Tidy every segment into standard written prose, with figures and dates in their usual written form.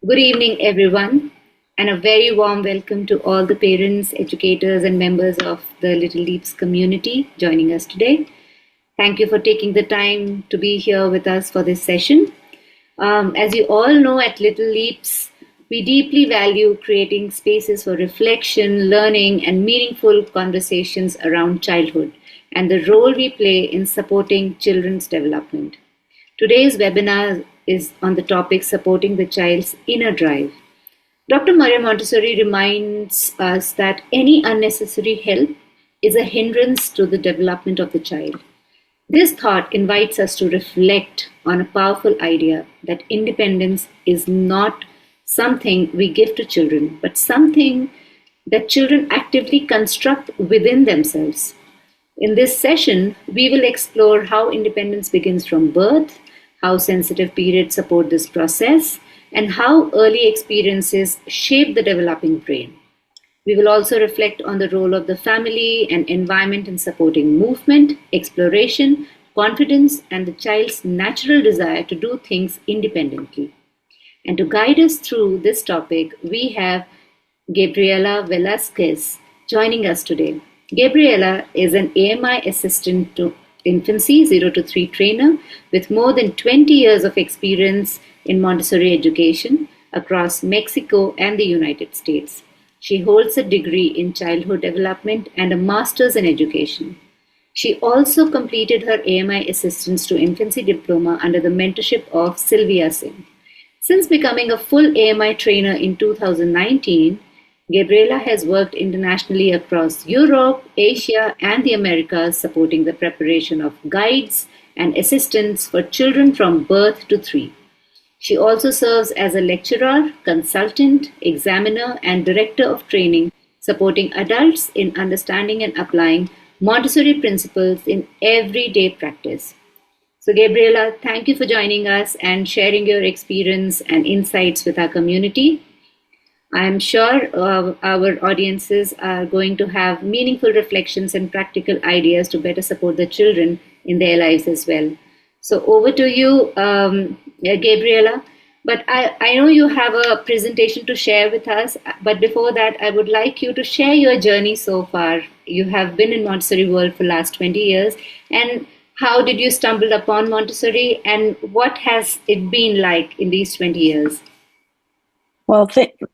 Good evening, everyone, and a very warm welcome to all the parents, educators, and members of the Little Leaps community joining us today. Thank you for taking the time to be here with us for this session. As you all know, at Little Leaps, we deeply value creating spaces for reflection, learning, and meaningful conversations around childhood and the role we play in supporting children's development. Today's webinar is on the topic supporting the child's inner drive. Dr. Maria Montessori reminds us that any unnecessary help is a hindrance to the development of the child. This thought invites us to reflect on a powerful idea that independence is not something we give to children, but something that children actively construct within themselves. In this session, we will explore how independence begins from birth, how sensitive periods support this process, and how early experiences shape the developing brain. We will also reflect on the role of the family and environment in supporting movement, exploration, confidence, and the child's natural desire to do things independently. And to guide us through this topic, we have Gabriela Velázquez joining us today. Gabriela is an AMI assistant to infancy 0 to 3 trainer with more than 20 years of experience in Montessori education across Mexico and the United States. She holds a degree in childhood development and a master's in education. She also completed her AMI assistance to infancy diploma under the mentorship of Sylvia Singh. Since becoming a full AMI trainer in 2019, Gabriela has worked internationally across Europe, Asia, and the Americas, supporting the preparation of guides and assistants for children from birth to 3. She also serves as a lecturer, consultant, examiner, and director of training, supporting adults in understanding and applying Montessori principles in everyday practice. So, Gabriela, thank you for joining us and sharing your experience and insights with our community. I am sure our audiences are going to have meaningful reflections and practical ideas to better support the children in their lives as well. So over to you, Gabriela. But I know you have a presentation to share with us. But before that, I would like you to share your journey so far. You have been in Montessori world for the last 20 years. And how did you stumble upon Montessori and what has it been like in these 20 years? Well,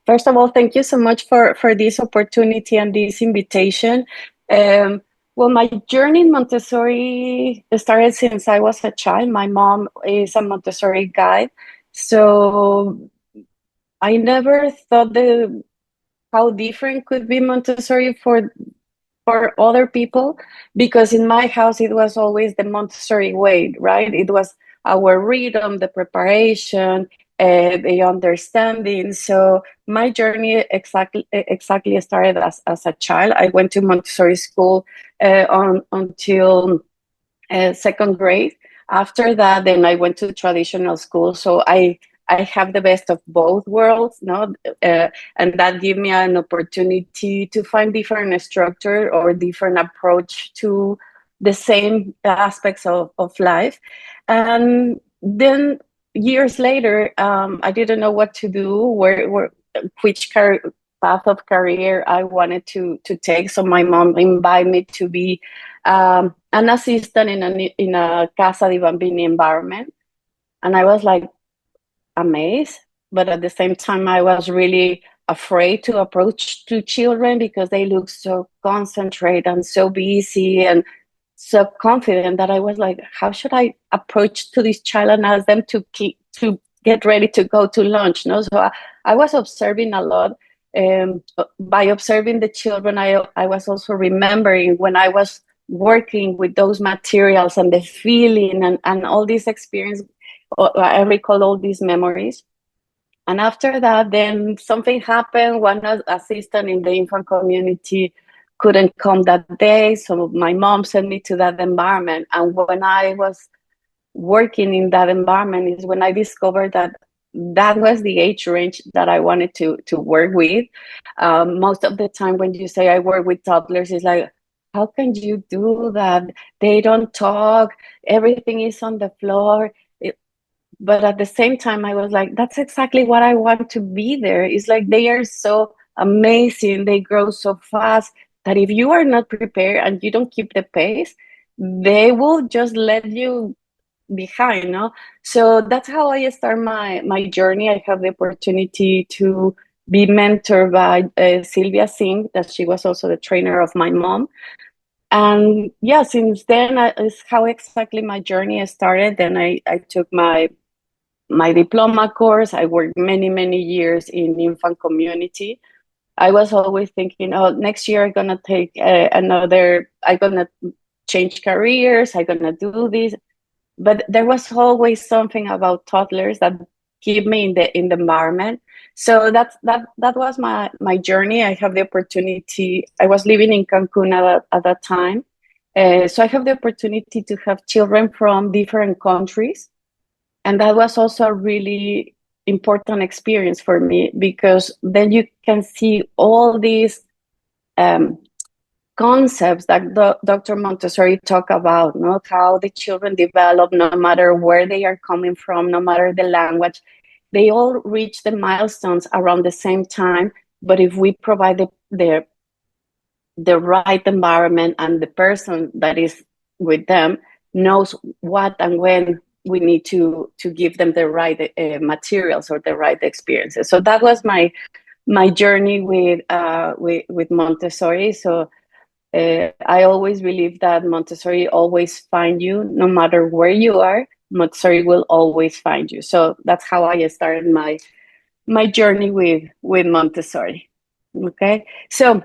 first of all, thank you so much for this opportunity and this invitation. Well, my journey in Montessori started since I was a child. My mom is a Montessori guide, so I never thought how different could be Montessori for other people, because in my house it was always the Montessori way, right? It was our rhythm, the preparation, the understanding. So my journey exactly started as a child. I went to Montessori school until second grade. After that, then I went to traditional school. So I have the best of both worlds, no? And that gave me an opportunity to find different structure or different approach to the same aspects of life. And then years later, I didn't know what to do, which path of career I wanted to take. So my mom invited me to be an assistant in a Casa de Bambini environment. And I was like amazed, but at the same time, I was really afraid to approach to children because they look so concentrated and so busy and so confident that I was like, how should I approach to this child and ask them to get ready to go to lunch? No, so I was observing a lot. By observing the children, I was also remembering when I was working with those materials and the feeling and all this experience. I recall all these memories. And after that, then something happened. One assistant in the infant community couldn't come that day. So my mom sent me to that environment. And when I was working in that environment is when I discovered that that was the age range that I wanted to work with. Most of the time when you say I work with toddlers, it's like, how can you do that? They don't talk. Everything is on the floor. But at the same time, I was like, that's exactly what I want to be there. It's like they are so amazing. They grow so fast that if you are not prepared and you don't keep the pace, they will just let you behind, no? So that's how I start my journey. I have the opportunity to be mentored by Sylvia Singh, that she was also the trainer of my mom. And yeah, since then is how exactly my journey started. Then I took my diploma course. I worked many years in infant community. I was always thinking, oh, next year I'm gonna take I'm gonna change careers. I'm gonna do this, but there was always something about toddlers that keep me in the environment. So that was my journey. I have the opportunity. I was living in Cancun at that time, so I have the opportunity to have children from different countries, and that was also a really important experience for me, because then you can see all these um, concepts that Dr. Montessori talk about, no? How the children develop, no matter where they are coming from, no matter the language, they all reach the milestones around the same time. But if we provide the right environment, and the person that is with them knows what and when we need to give them the right materials or the right experiences. So that was my journey with Montessori. So I always believe that Montessori always find you, no matter where you are. Montessori will always find you. So that's how I started my journey with Montessori. Okay, so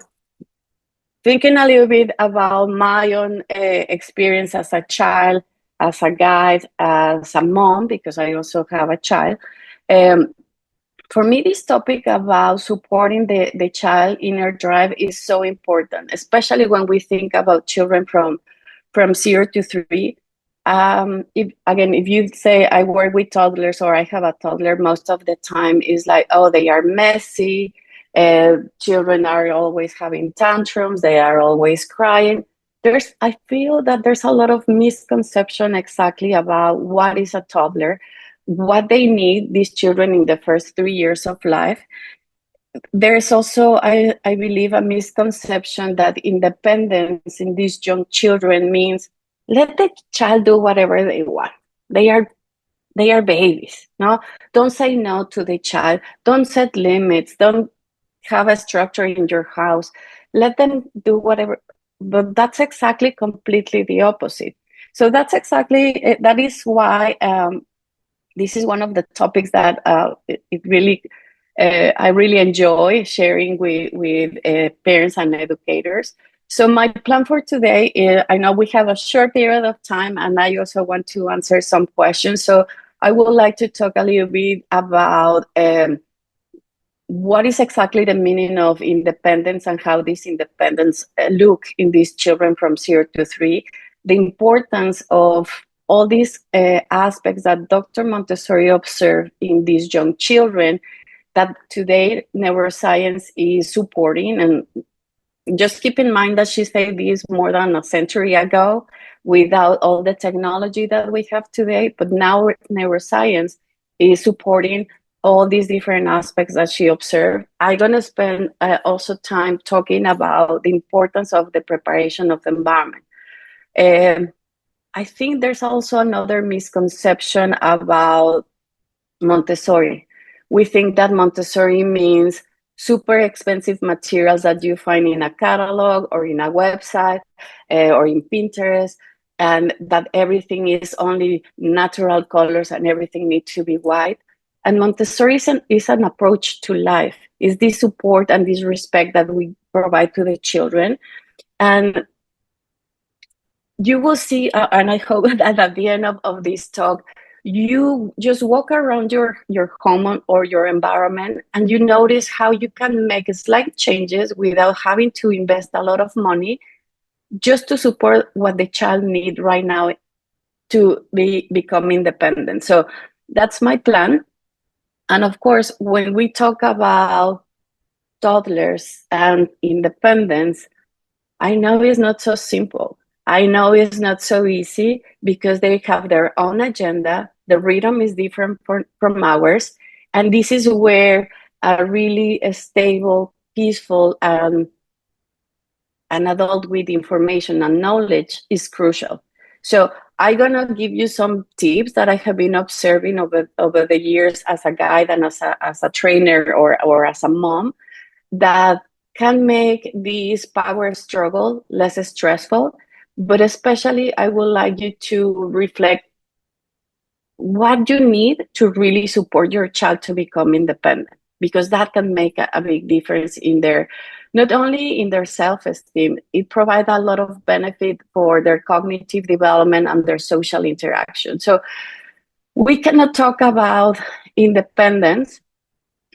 thinking a little bit about my own experience as a child, as a guide, as a mom, because I also have a child. Um, for me, this topic about supporting the child inner drive is so important, especially when we think about children from 0 to 3. If you say I work with toddlers or I have a toddler, most of the time is like, oh, they are messy. Children are always having tantrums. They are always crying. I feel that there's a lot of misconception exactly about what is a toddler, what they need, these children in the first 3 years of life. There's also, I believe, a misconception that independence in these young children means let the child do whatever they want. They are babies, no? Don't say no to the child. Don't set limits. Don't have a structure in your house. Let them do whatever. But that's exactly completely the opposite. So that is why this is one of the topics that it really I really enjoy sharing with parents and educators. So my plan for today is, I know we have a short period of time, and I also want to answer some questions. So I would like to talk a little bit about what is exactly the meaning of independence and how this independence look in these children from 0 to 3, the importance of all these aspects that Dr. Montessori observed in these young children that today neuroscience is supporting. And just keep in mind that she said this more than a century ago, without all the technology that we have today. But now neuroscience is supporting all these different aspects that she observed. I'm going to spend also time talking about the importance of the preparation of the environment. I think there's also another misconception about Montessori. We think that Montessori means super expensive materials that you find in a catalog or in a website or in Pinterest, and that everything is only natural colors and everything needs to be white. And Montessori is an approach to life. It's this support and this respect that we provide to the children. And you will see, and I hope that at the end of this talk, you just walk around your home or your environment, and you notice how you can make slight changes without having to invest a lot of money, just to support what the child needs right now to become independent. So that's my plan. And of course, when we talk about toddlers and independence, I know it's not so simple. I know it's not so easy, because they have their own agenda. The rhythm is different from ours. And this is where a really stable, peaceful, an adult with information and knowledge is crucial. So I'm gonna give you some tips that I have been observing over the years as a guide and as a trainer or as a mom that can make this power struggle less stressful. But especially, I would like you to reflect what you need to really support your child to become independent, because that can make a big difference in their, not only in their self-esteem, it provides a lot of benefit for their cognitive development and their social interaction. So we cannot talk about independence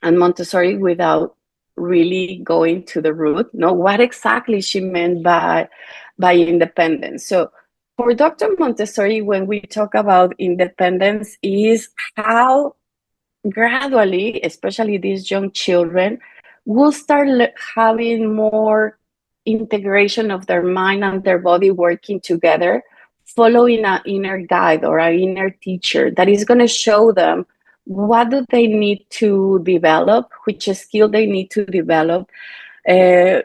and Montessori without really going to the root. No, what exactly she meant by independence. So for Dr. Montessori, when we talk about independence, is how gradually, especially these young children, will start having more integration of their mind and their body working together, following an inner guide or an inner teacher that is going to show them what do they need to develop, which skill they need to develop, uh,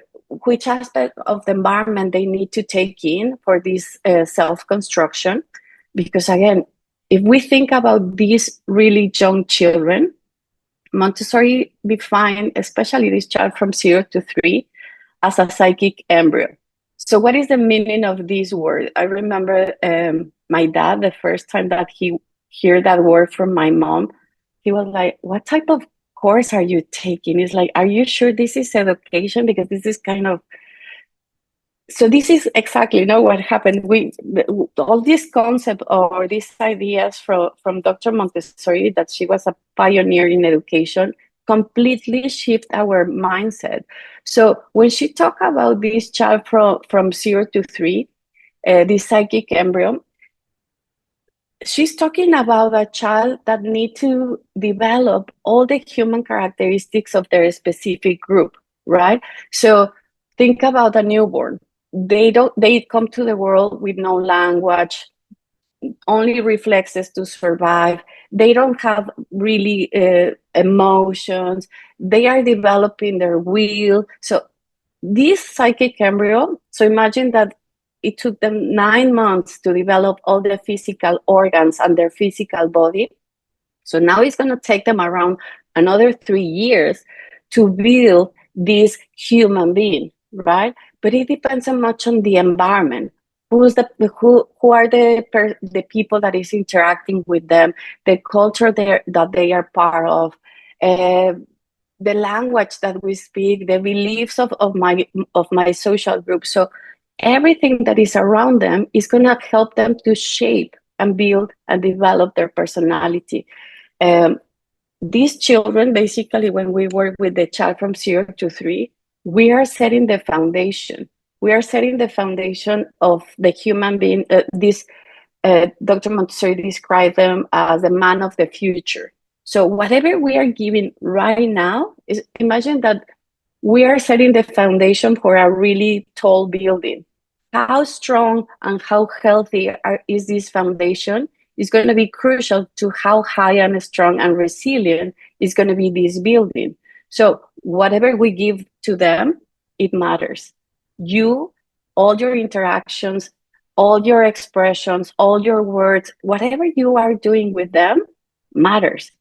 which aspect of the environment they need to take in for this self-construction. Because again, if we think about these really young children, Montessori defined especially this child from 0 to 3 as a psychic embryo. So what is the meaning of this word? I remember my dad, the first time that he heard that word from my mom, he was like, what type of course are you taking? It's like, are you sure this is education? Because this is kind of, so this is exactly what happened. All this concept or these ideas from Dr. Montessori, that she was a pioneer in education, completely shift our mindset. So when she talked about this child from 0 to 3, this psychic embryo, she's talking about a child that need to develop all the human characteristics of their specific group, right? So think about a newborn. They come to the world with no language, only reflexes to survive. They don't have really emotions. They are developing their will. So this psychic embryo, so imagine that it took them 9 months to develop all the physical organs and their physical body. So now it's going to take them around another 3 years to build this human being, right? But it depends so much on the environment. Who are the people that is interacting with them, the culture that they are part of, the language that we speak, the beliefs of my social group. So everything that is around them is going to help them to shape and build and develop their personality. These children, basically, when we work with the child from 0 to 3, we are setting the foundation. We are setting the foundation of the human being. Dr. Montessori described them as the man of the future. So whatever we are giving right now, is imagine that we are setting the foundation for a really tall building. How strong and how healthy is this foundation is going to be crucial to how high and strong and resilient is going to be this building. So whatever we give to them, it matters. All your interactions, all your expressions, all your words, whatever you are doing with them matters.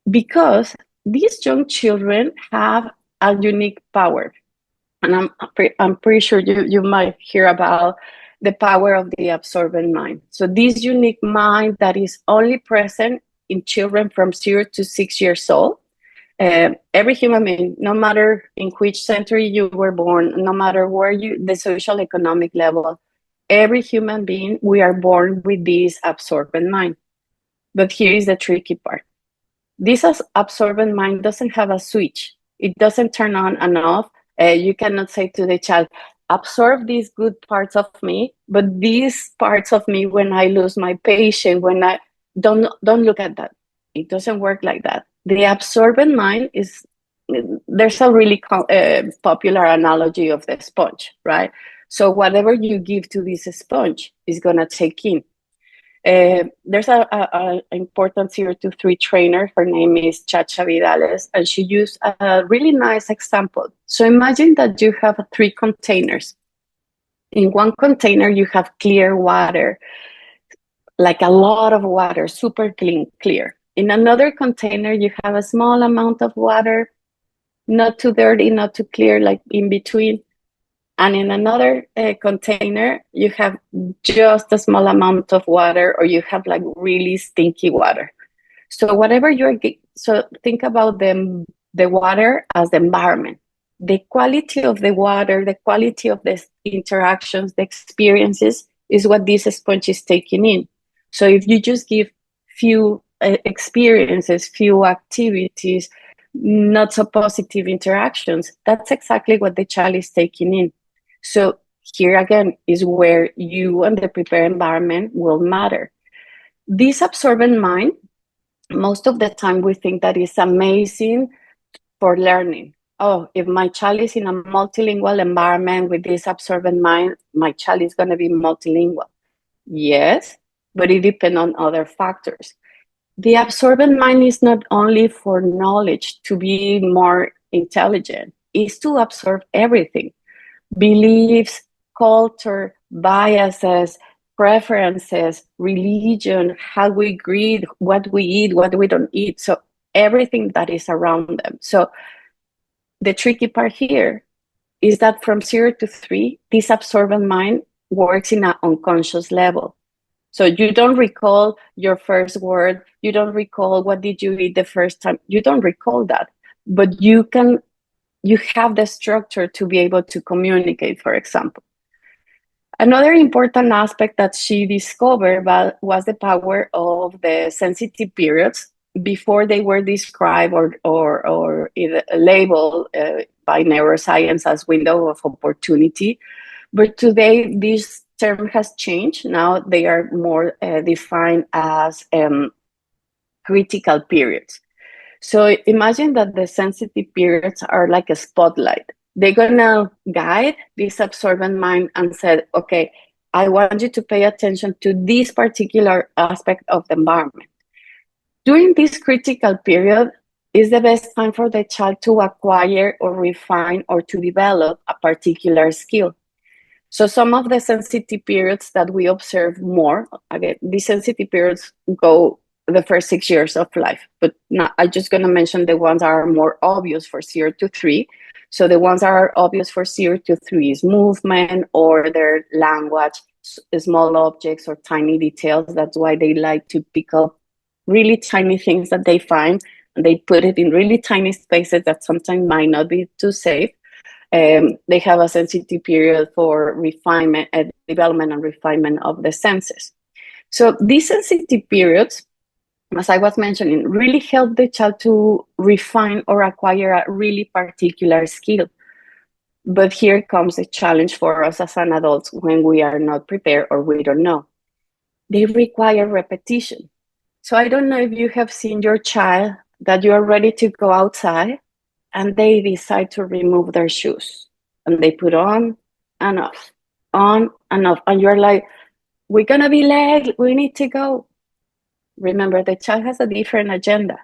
Because these young children have a unique power. And I'm pretty sure you might hear about the power of the absorbent mind. So this unique mind that is only present in children from 0 to 6 years old. Every human being, no matter in which century you were born, no matter where the social economic level, every human being, we are born with this absorbent mind. But here is the tricky part. This absorbent mind doesn't have a switch. It doesn't turn on and off. You cannot say to the child, absorb these good parts of me, but these parts of me, when I lose my patience, when I don't look at that. It doesn't work like that. The absorbent mind is, there's a really popular analogy of the sponge, right? So whatever you give to this sponge is going to take in. There's a important 0 to 3 trainer. Her name is Chacha Vidales, and she used a really nice example. So imagine that you have 3 containers. In one container, you have clear water, like a lot of water, super clear. In another container, you have a small amount of water, not too dirty, not too clear, like in between. And in another container, you have just a small amount of water, or you have like really stinky water. So whatever so think about the water as the environment. The quality of the water, the quality of the interactions, the experiences is what this sponge is taking in. So if you just give few experiences, few activities, not so positive interactions, that's exactly what the child is taking in. So here again is where you and the prepared environment will matter. This absorbent mind, most of the time we think that is amazing for learning. Oh, if my child is in a multilingual environment with this absorbent mind, my child is going to be multilingual. Yes, but it depends on other factors. The absorbent mind is not only for knowledge, to be more intelligent, it's to absorb everything. Beliefs, culture, biases, preferences, religion, how we greet, what we eat, what we don't eat. So everything that is around them. So the tricky part here is that from 0 to 3, this absorbent mind works in an unconscious level. So you don't recall your first word, you don't recall what did you eat the first time, you don't recall that, but you have the structure to be able to communicate, for example. Another important aspect that she discovered was the power of the sensitive periods before they were described or labeled by neuroscience as window of opportunity. But today, this term has changed. Now they are more defined as critical periods. So imagine that the sensitive periods are like a spotlight. They're gonna guide this absorbent mind and said, okay, I want you to pay attention to this particular aspect of the environment. During this critical period is the best time for the child to acquire or refine or to develop a particular skill. So some of the sensitive periods that we observe more, again, these sensitive periods go the first 6 years of life, but I'm just going to mention the ones that are more obvious for 0 to 3. So the ones that are obvious for 0 to 3 is movement or their language, small objects or tiny details. That's why they like to pick up really tiny things that they find, and they put it in really tiny spaces that sometimes might not be too safe. They have a sensitive period for refinement, development and refinement of the senses. So these sensitive periods, as I was mentioning, really help the child to refine or acquire a really particular skill. But here comes the challenge for us as an adult when we are not prepared or we don't know. They require repetition. So I don't know if you have seen your child that you are ready to go outside and they decide to remove their shoes and they put on and off, on and off. And you're like, we're going to be late. We need to go. Remember, the child has a different agenda.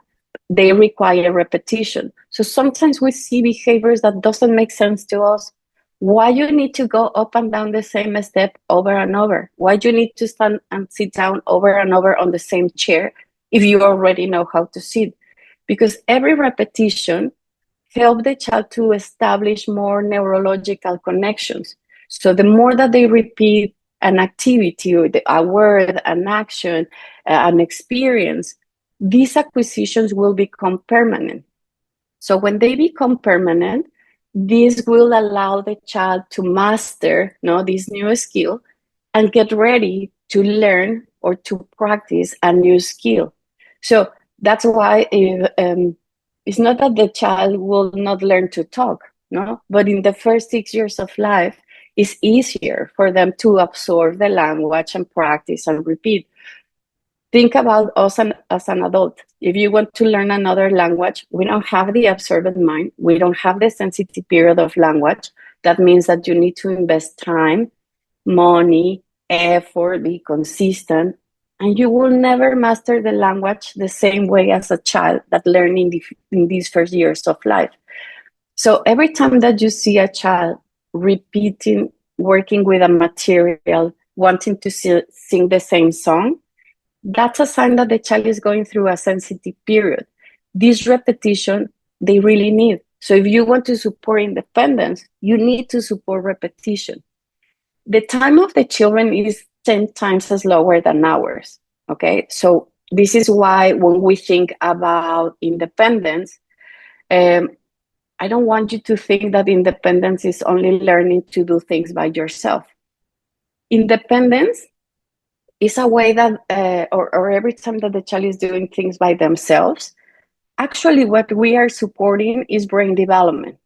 They require repetition. So sometimes we see behaviors that doesn't make sense to us. Why you need to go up and down the same step over and over? Why do you need to stand and sit down over and over on the same chair if you already know how to sit? Because every repetition helps the child to establish more neurological connections. So the more that they repeat an activity or a word, an action, an experience, these acquisitions will become permanent. So when they become permanent, this will allow the child to master this new skill and get ready to learn or to practice a new skill. So that's why it's not that the child will not learn to talk, but in the first 6 years of life, it's easier for them to absorb the language and practice and repeat. Think about us as an adult. If you want to learn another language, we don't have the absorbent mind. We don't have the sensitive period of language. That means that you need to invest time, money, effort, be consistent. And you will never master the language the same way as a child that learned in these first years of life. So every time that you see a child repeating, working with a material, wanting to sing the same song, that's a sign that the child is going through a sensitive period. This repetition, they really need. So if you want to support independence, you need to support repetition. The time of the children is 10 times as lower than ours. Okay, so this is why when we think about independence, I don't want you to think that independence is only learning to do things by yourself. Independence is a way that, or every time that the child is doing things by themselves, actually what we are supporting is brain development.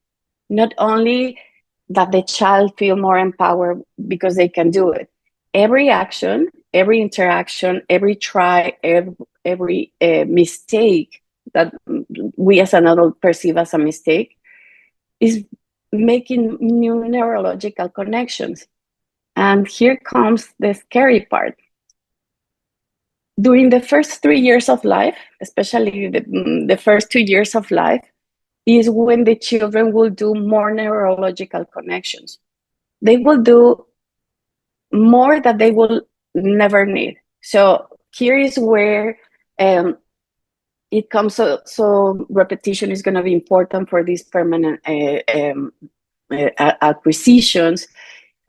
Not only that the child feel more empowered because they can do it. Every action, every interaction, every try, every mistake that we as an adult perceive as a mistake is making new neurological connections. And here comes the scary part. During the first 3 years of life, especially the first 2 years of life, is when the children will do more neurological connections. They will do more that they will never need. So here is where it comes. So repetition is going to be important for these permanent acquisitions.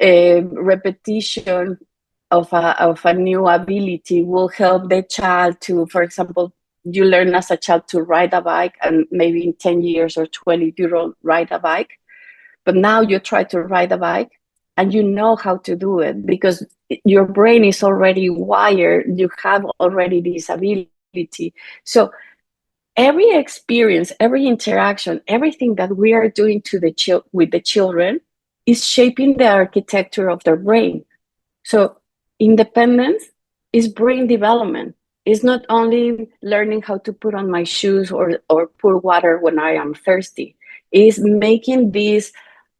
Repetition of a new ability will help the child to, for example, you learn as a child to ride a bike, and maybe in 10 years or 20 you don't ride a bike, but now you try to ride a bike and you know how to do it because your brain is already wired, you have already this ability. So every experience, every interaction, everything that we are doing with the children is shaping the architecture of their brain. So independence is brain development. It's not only learning how to put on my shoes or pour water when I am thirsty. It's making this,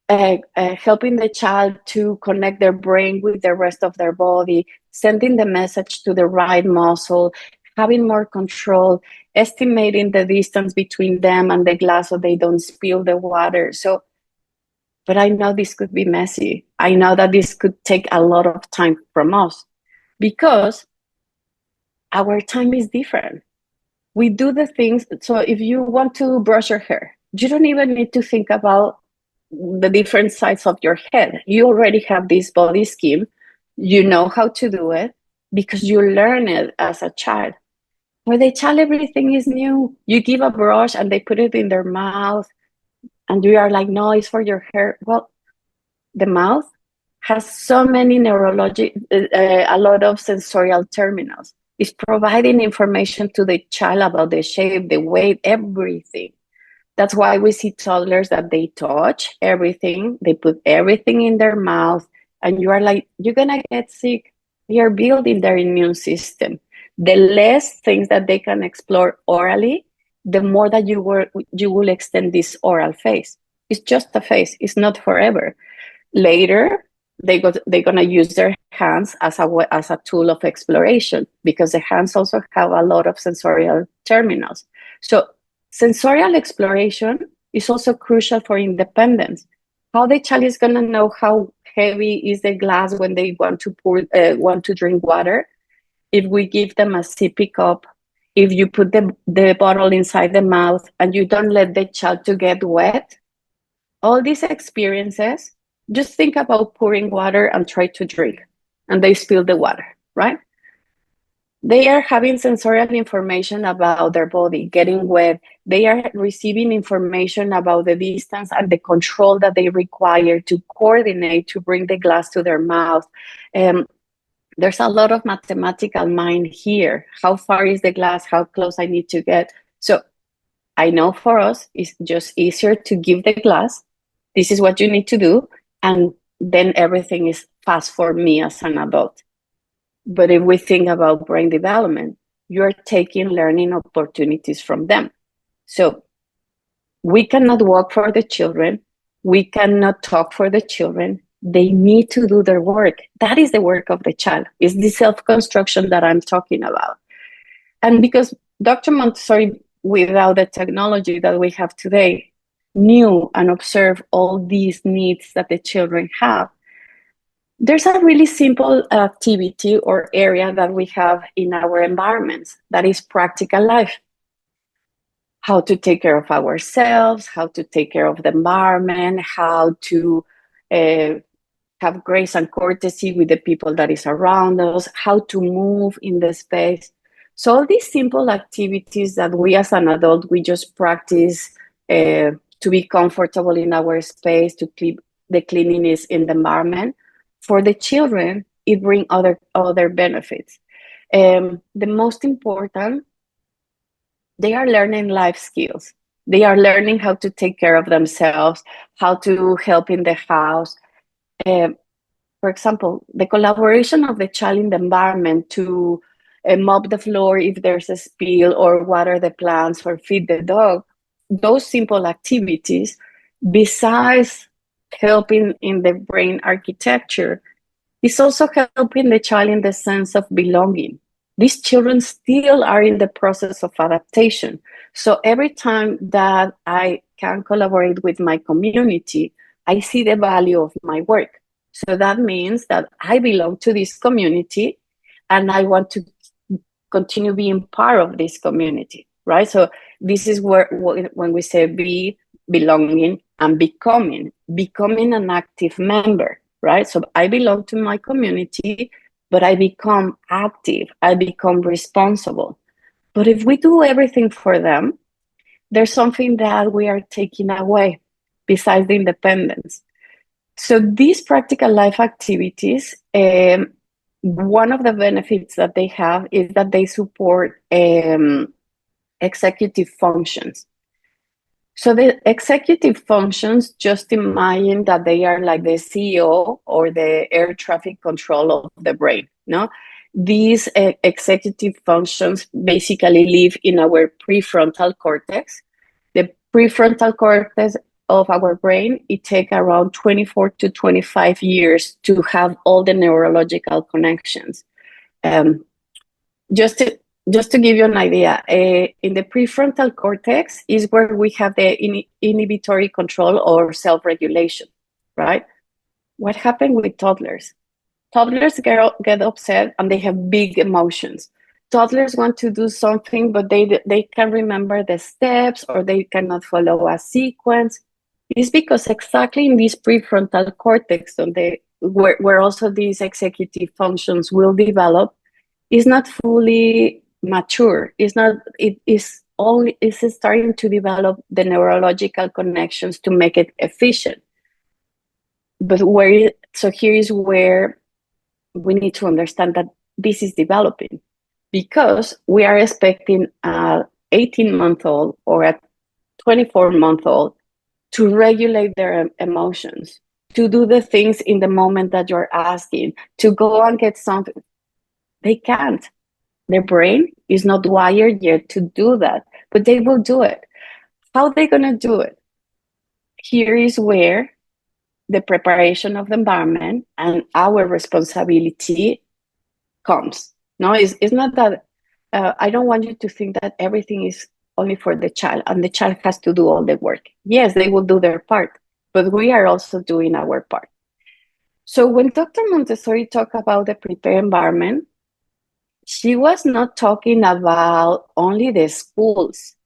helping the child to connect their brain with the rest of their body, sending the message to the right muscle, having more control, estimating the distance between them and the glass so they don't spill the water. So, but I know this could be messy. I know that this could take a lot of time from us because our time is different. We do the things. So if you want to brush your hair, you don't even need to think about the different sides of your head. You already have this body scheme. You know how to do it because you learn it as a child. For the child, everything is new. You give a brush and they put it in their mouth and you are like, no, it's for your hair. Well, the mouth has so many a lot of sensorial terminals. It's providing information to the child about the shape, the weight, everything. That's why we see toddlers that they touch everything, they put everything in their mouth, and you are like, you're gonna get sick. They are building their immune system. The less things that they can explore orally, the more that you will extend this oral phase. It's just a phase, it's not forever. Later, they're gonna use their hands as a tool of exploration because the hands also have a lot of sensorial terminals. So sensorial exploration is also crucial for independence. How the child is gonna know how heavy is the glass when they want to drink water? If we give them a sippy cup, if you put the bottle inside the mouth and you don't let the child to get wet, all these experiences, just think about pouring water and try to drink, and they spill the water, right? They are having sensorial information about their body, getting wet. They are receiving information about the distance and the control that they require to coordinate to bring the glass to their mouth. There's a lot of mathematical mind here. How far is the glass? How close I need to get? So I know for us, it's just easier to give the glass. This is what you need to do. And then everything is fast for me as an adult. But if we think about brain development, you're taking learning opportunities from them. So we cannot walk for the children. We cannot talk for the children. They need to do their work. That is the work of the child. It's the self-construction that I'm talking about. And because Dr. Montessori, without the technology that we have today, knew and observed all these needs that the children have, there's a really simple activity or area that we have in our environments that is practical life. How to take care of ourselves, how to take care of the environment, how to have grace and courtesy with the people that is around us, how to move in the space. So all these simple activities that we as an adult, we just practice to be comfortable in our space, to keep the cleanliness in the environment. For the children, it brings other benefits. The most important, they are learning life skills. They are learning how to take care of themselves, how to help in the house. For example, the collaboration of the child in the environment to mop the floor if there's a spill, or water the plants, or feed the dog. Those simple activities, besides helping in the brain architecture, is also helping the child in the sense of belonging. These children still are in the process of adaptation. So every time that I can collaborate with my community, I see the value of my work. So that means that I belong to this community and I want to continue being part of this community, right? So this is where, when we say be, belonging, and becoming an active member, right? So I belong to my community, but I become active, I become responsible. But if we do everything for them, there's something that we are taking away besides the independence. So these practical life activities, one of the benefits that they have is that they support executive functions. So the executive functions, just imagine that they are like the CEO or the air traffic control of the brain. No, these executive functions basically live in our prefrontal cortex. The prefrontal cortex of our brain, it takes around 24 to 25 years to have all the neurological connections. Just to give you an idea, in the prefrontal cortex is where we have the inhibitory control or self-regulation, right? What happened with toddlers? Toddlers get upset and they have big emotions. Toddlers want to do something, but they can't remember the steps, or they cannot follow a sequence. It's because exactly in this prefrontal cortex, where also these executive functions will develop, is not fully mature. It is starting to develop the neurological connections to make it efficient. But here is where we need to understand that this is developing, because we are expecting an 18-month-old or a 24-month-old to regulate their emotions, to do the things in the moment that you're asking, to go and get something. They can't. Their brain is not wired yet to do that, but they will do it. How are they going to do it? Here is where the preparation of the environment and our responsibility comes. No, it's not that I don't want you to think that everything is only for the child and the child has to do all the work. Yes, they will do their part, but we are also doing our part. So when Dr. Montessori talked about the prepared environment, she was not talking about only the schools.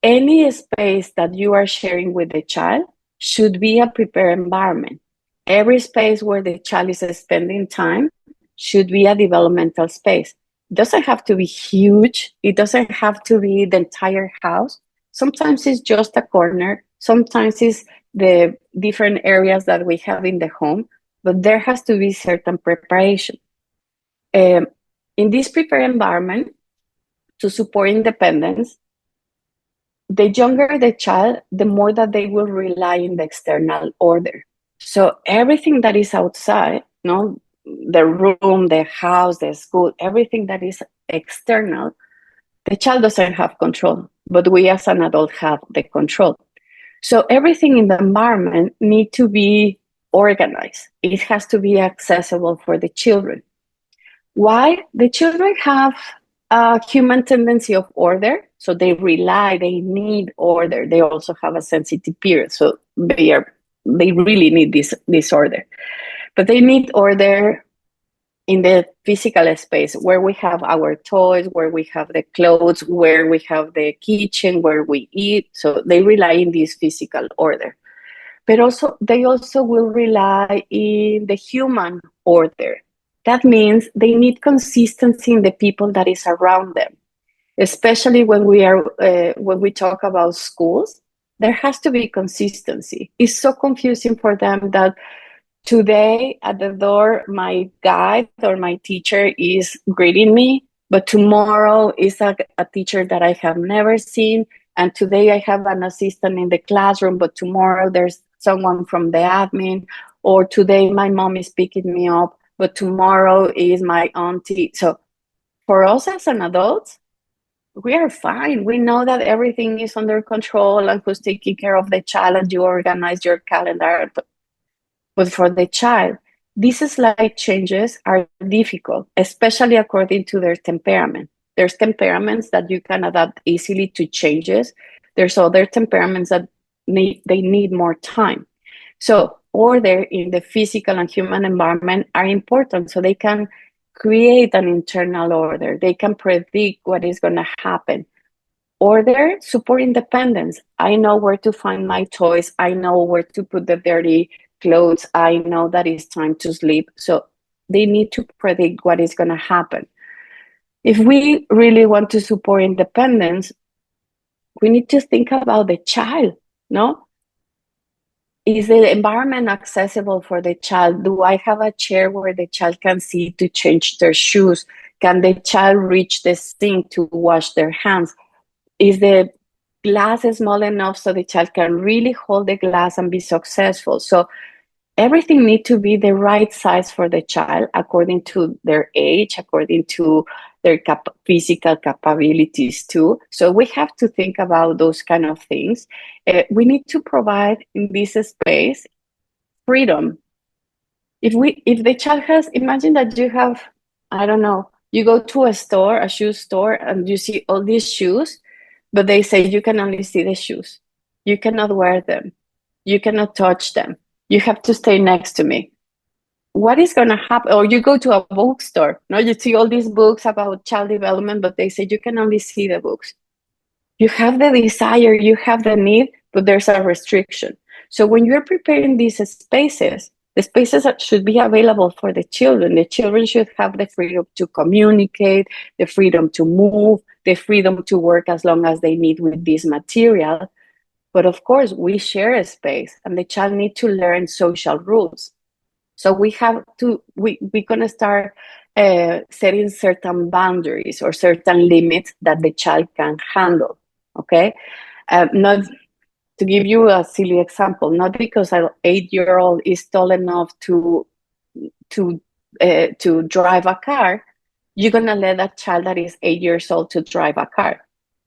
Any space that you are sharing with the child should be a prepared environment. Every space where the child is spending time should be a developmental space. It doesn't have to be huge. It doesn't have to be the entire house. Sometimes it's just a corner. Sometimes it's the different areas that we have in the home, but there has to be certain preparation. In this prepared environment, to support independence, the younger the child, the more that they will rely on the external order. So everything that is outside, the room, the house, the school, everything that is external, the child doesn't have control, but we as an adult have the control. So everything in the environment need to be organized. It has to be accessible for the children. Why? The children have a human tendency of order, so they need order. They also have a sensitive period, so they really need this order. But they need order in the physical space where we have our toys, where we have the clothes, where we have the kitchen, where we eat. So they rely in this physical order. But also, they also will rely in the human order. That means they need consistency in the people that is around them, especially when we talk about schools. There has to be consistency. It's so confusing for them that today at the door, my guide or my teacher is greeting me, but tomorrow is a teacher that I have never seen. And today I have an assistant in the classroom, but tomorrow there's someone from the admin. Or today my mom is picking me up, but tomorrow is my auntie. So for us as an adult, we are fine. We know that everything is under control and who's taking care of the child, and you organize your calendar. But for the child, these slight changes are difficult, especially according to their temperament. There's temperaments that you can adapt easily to changes. There's other temperaments that they need more time. So order in the physical and human environment are important so they can create an internal order. They can predict what is going to happen. Order, support independence. I know where to find my toys. I know where to put the dirty clothes. I know that it's time to sleep. So they need to predict what is going to happen. If we really want to support independence, we need to think about the child, no? Is the environment accessible for the child? Do I have a chair where the child can sit to change their shoes? Can the child reach the sink to wash their hands? Is the glass small enough so the child can really hold the glass and be successful? So everything needs to be the right size for the child according to their age, according to their physical capabilities too. So we have to think about those kind of things. We need to provide in this space freedom. If the child has, imagine that you have, I don't know, you go to a store, a shoe store, and you see all these shoes, but they say you can only see the shoes. You cannot wear them. You cannot touch them. You have to stay next to me. What is going to happen? Or you go to a bookstore, no, you see all these books about child development, but they say you can only see the books. You have the desire, you have the need, but there's a restriction. So when you're preparing these spaces, the spaces should be available for the children. The children should have the freedom to communicate, the freedom to move, the freedom to work as long as they need with this material. But of course, we share a space and the child needs to learn social rules. So we're going to start setting certain boundaries or certain limits that the child can handle, okay? Not to give you a silly example, not because an 8-year-old is tall enough to drive a car, you're going to let that child that is 8 years old to drive a car.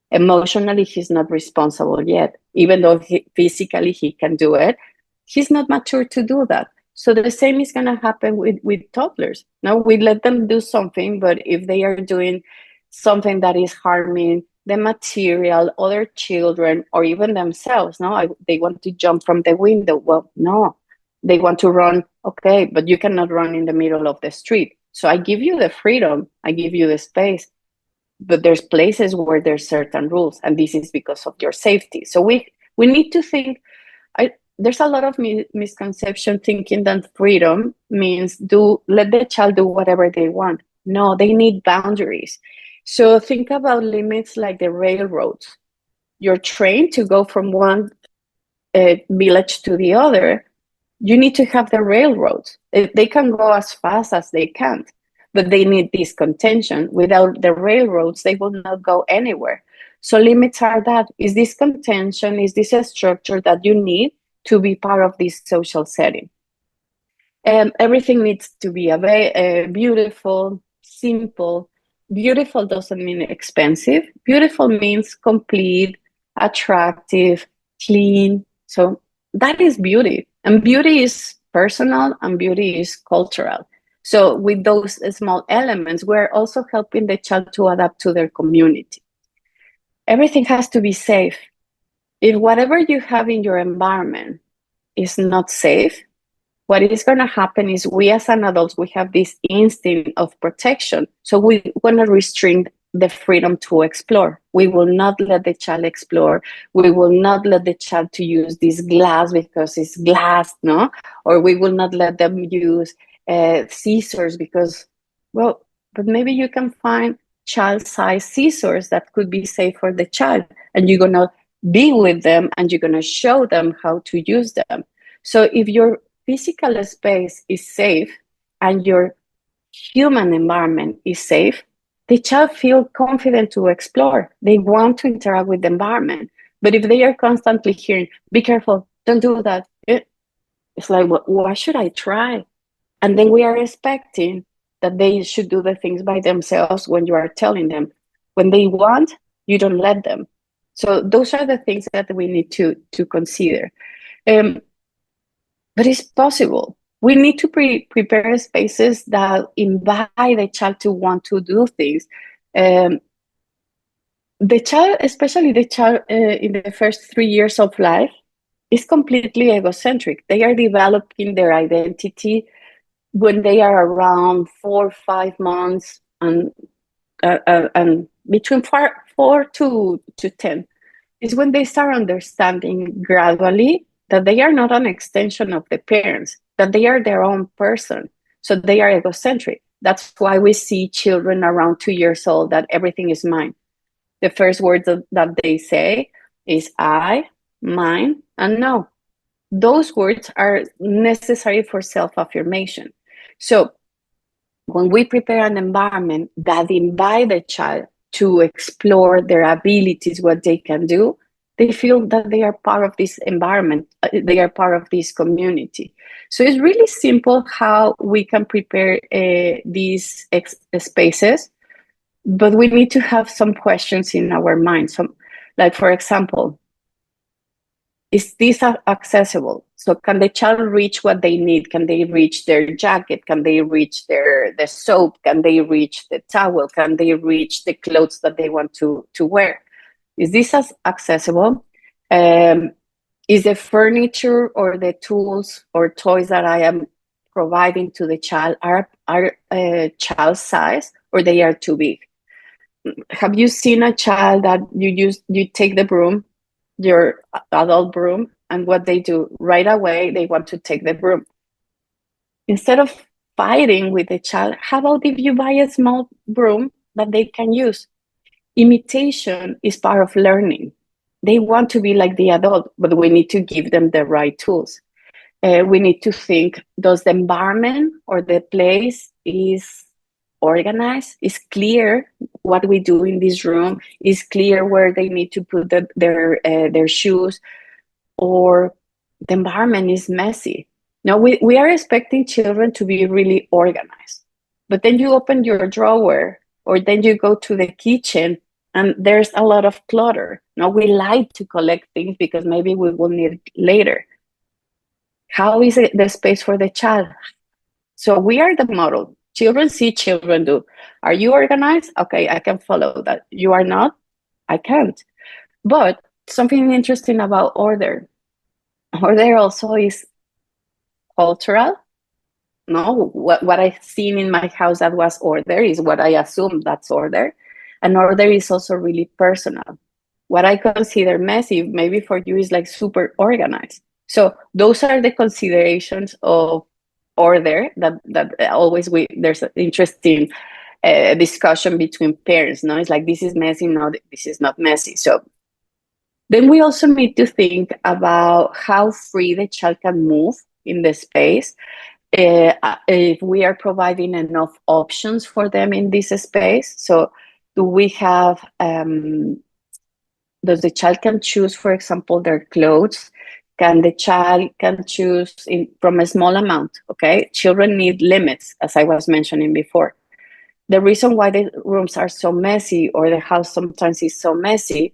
Emotionally, he's not responsible yet. Even though physically he can do it, he's not mature to do that. So the same is going to happen with toddlers. No, we let them do something, but if they are doing something that is harming the material, other children, or even themselves, no, they want to jump from the window. Well, no, they want to run. Okay, but you cannot run in the middle of the street. So I give you the freedom, I give you the space, but there's places where there's certain rules, and this is because of your safety. So we need to think. There's a lot of misconception thinking that freedom means let the child do whatever they want. No, they need boundaries. So think about limits like the railroads. You're trained to go from one village to the other. You need to have the railroads. They can go as fast as they can, but they need this contention. Without the railroads, they will not go anywhere. So limits are that. Is this contention? Is this a structure that you need to be part of this social setting? Everything needs to be beautiful, simple. Beautiful doesn't mean expensive. Beautiful means complete, attractive, clean. So that is beauty. And beauty is personal and beauty is cultural. So with those small elements, we're also helping the child to adapt to their community. Everything has to be safe. If whatever you have in your environment is not safe, what is going to happen is we as an adults, we have this instinct of protection. So we want to restrict the freedom to explore. We will not let the child explore. We will not let the child to use this glass because it's glass, no? Or we will not let them use scissors because, well, but maybe you can find child-sized scissors that could be safe for the child. And you're going to be with them and you're going to show them how to use them. So if your physical space is safe and your human environment is safe, the child feels confident to explore. They want to interact with the environment. But if they are constantly hearing, be careful, don't do that, it's like, well, why should I try? And then we are expecting that they should do the things by themselves when you are telling them. When they want, you don't let them. So those are the things that we need to consider. But it's possible. We need to prepare spaces that invite the child to want to do things. The child, especially the child in the first 3 years of life, is completely egocentric. They are developing their identity when they are around 4 or 5 months and between four to 10 is when they start understanding gradually that they are not an extension of the parents, that they are their own person. So they are egocentric. That's why we see children around 2 years old that everything is mine. The first words that they say is I, mine, and no. Those words are necessary for self-affirmation. So when we prepare an environment that invite the child to explore their abilities, what they can do, they feel that they are part of this environment, they are part of this community. So it's really simple how we can prepare these spaces, but we need to have some questions in our mind. Some, like for example, is this accessible? So can the child reach what they need? Can they reach their jacket? Can they reach the soap? Can they reach the towel? Can they reach the clothes that they want to wear? Is this as accessible? Is the furniture or the tools or toys that I am providing to the child are child size or they are too big? Have you seen a child that you take the broom, your adult broom, and what they do right away, they want to take the broom. Instead of fighting with the child, how about if you buy a small broom that they can use? Imitation is part of learning. They want to be like the adult, but we need to give them the right tools. We need to think, does the environment or the place is organized, is clear what we do in this room, is clear where they need to put their shoes, or the environment is messy. Now we are expecting children to be really organized, but then you open your drawer or then you go to the kitchen and there's a lot of clutter. Now we like to collect things because maybe we will need it later. How is it the space for the child? So we are the model. Children see, children do. Are you organized? Okay, I can follow that. You are not? I can't. But something interesting about order. Order also is cultural. No, what I've seen in my house that was order is what I assume that's order. And order is also really personal. What I consider messy, maybe for you is like super organized. So those are the considerations of order that always there's an interesting discussion between parents. No, it's like this is messy, no, this is not messy. So then we also need to think about how free the child can move in the space. If we are providing enough options for them in this space. So do we have, does the child can choose, for example, their clothes? Can the child can choose from a small amount, okay? Children need limits, as I was mentioning before. The reason why the rooms are so messy or the house sometimes is so messy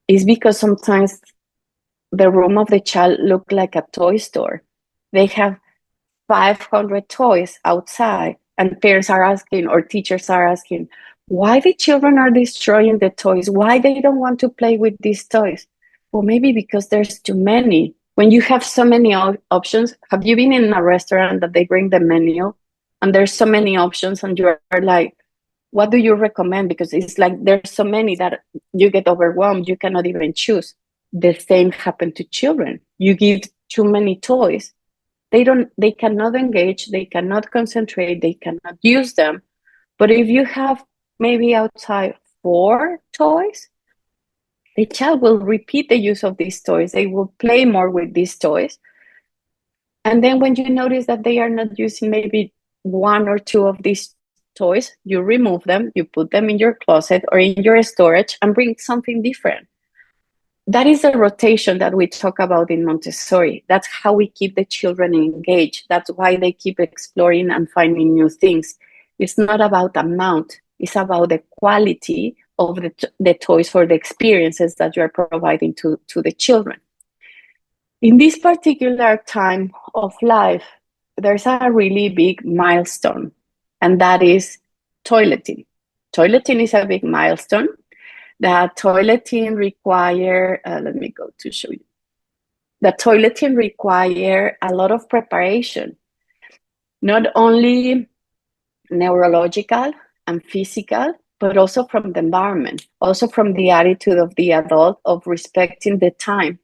is because sometimes the room of the child look like a toy store. They have 500 toys outside, and parents are asking, or teachers are asking, why the children are destroying the toys? Why they don't want to play with these toys? Well, maybe because there's too many. When you have so many options, have you been in a restaurant that they bring the menu and there's so many options and you're like, what do you recommend? Because it's like there's so many that you get overwhelmed, you cannot even choose. The same happened to children. You give too many toys, they cannot engage, they cannot concentrate, they cannot use them. But if you have maybe outside 4 toys, the child will repeat the use of these toys, they will play more with these toys. And then when you notice that they are not using maybe 1 or 2 of these toys, you remove them, you put them in your closet or in your storage and bring something different. That is the rotation that we talk about in Montessori. That's how we keep the children engaged. That's why they keep exploring and finding new things. It's not about amount. It's about the quality of the toys for the experiences that you are providing to the children. In this particular time of life, there's a really big milestone, and that is toileting. Toileting is a big milestone. That toileting require, let me go to show you. The toileting require a lot of preparation, not only neurological and physical, but also from the environment, also from the attitude of the adult of respecting the time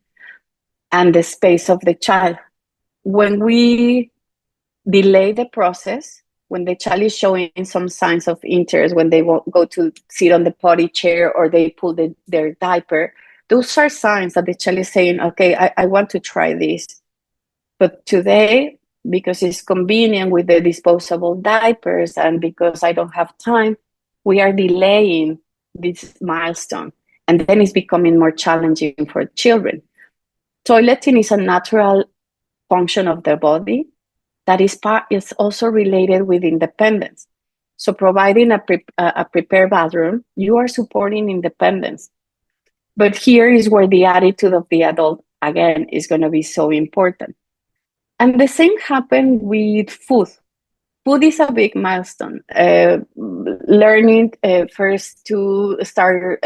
and the space of the child. When we delay the process, when the child is showing some signs of interest, when they won't go to sit on the potty chair or they pull their diaper, those are signs that the child is saying, okay, I want to try this. But today, because it's convenient with the disposable diapers and because I don't have time, we are delaying this milestone. And then it's becoming more challenging for children. Toileting is a natural function of the body that is also related with independence. So providing a prepared bathroom, you are supporting independence. But here is where the attitude of the adult, again, is going to be so important. And the same happened with food. Food is a big milestone. Learning first to start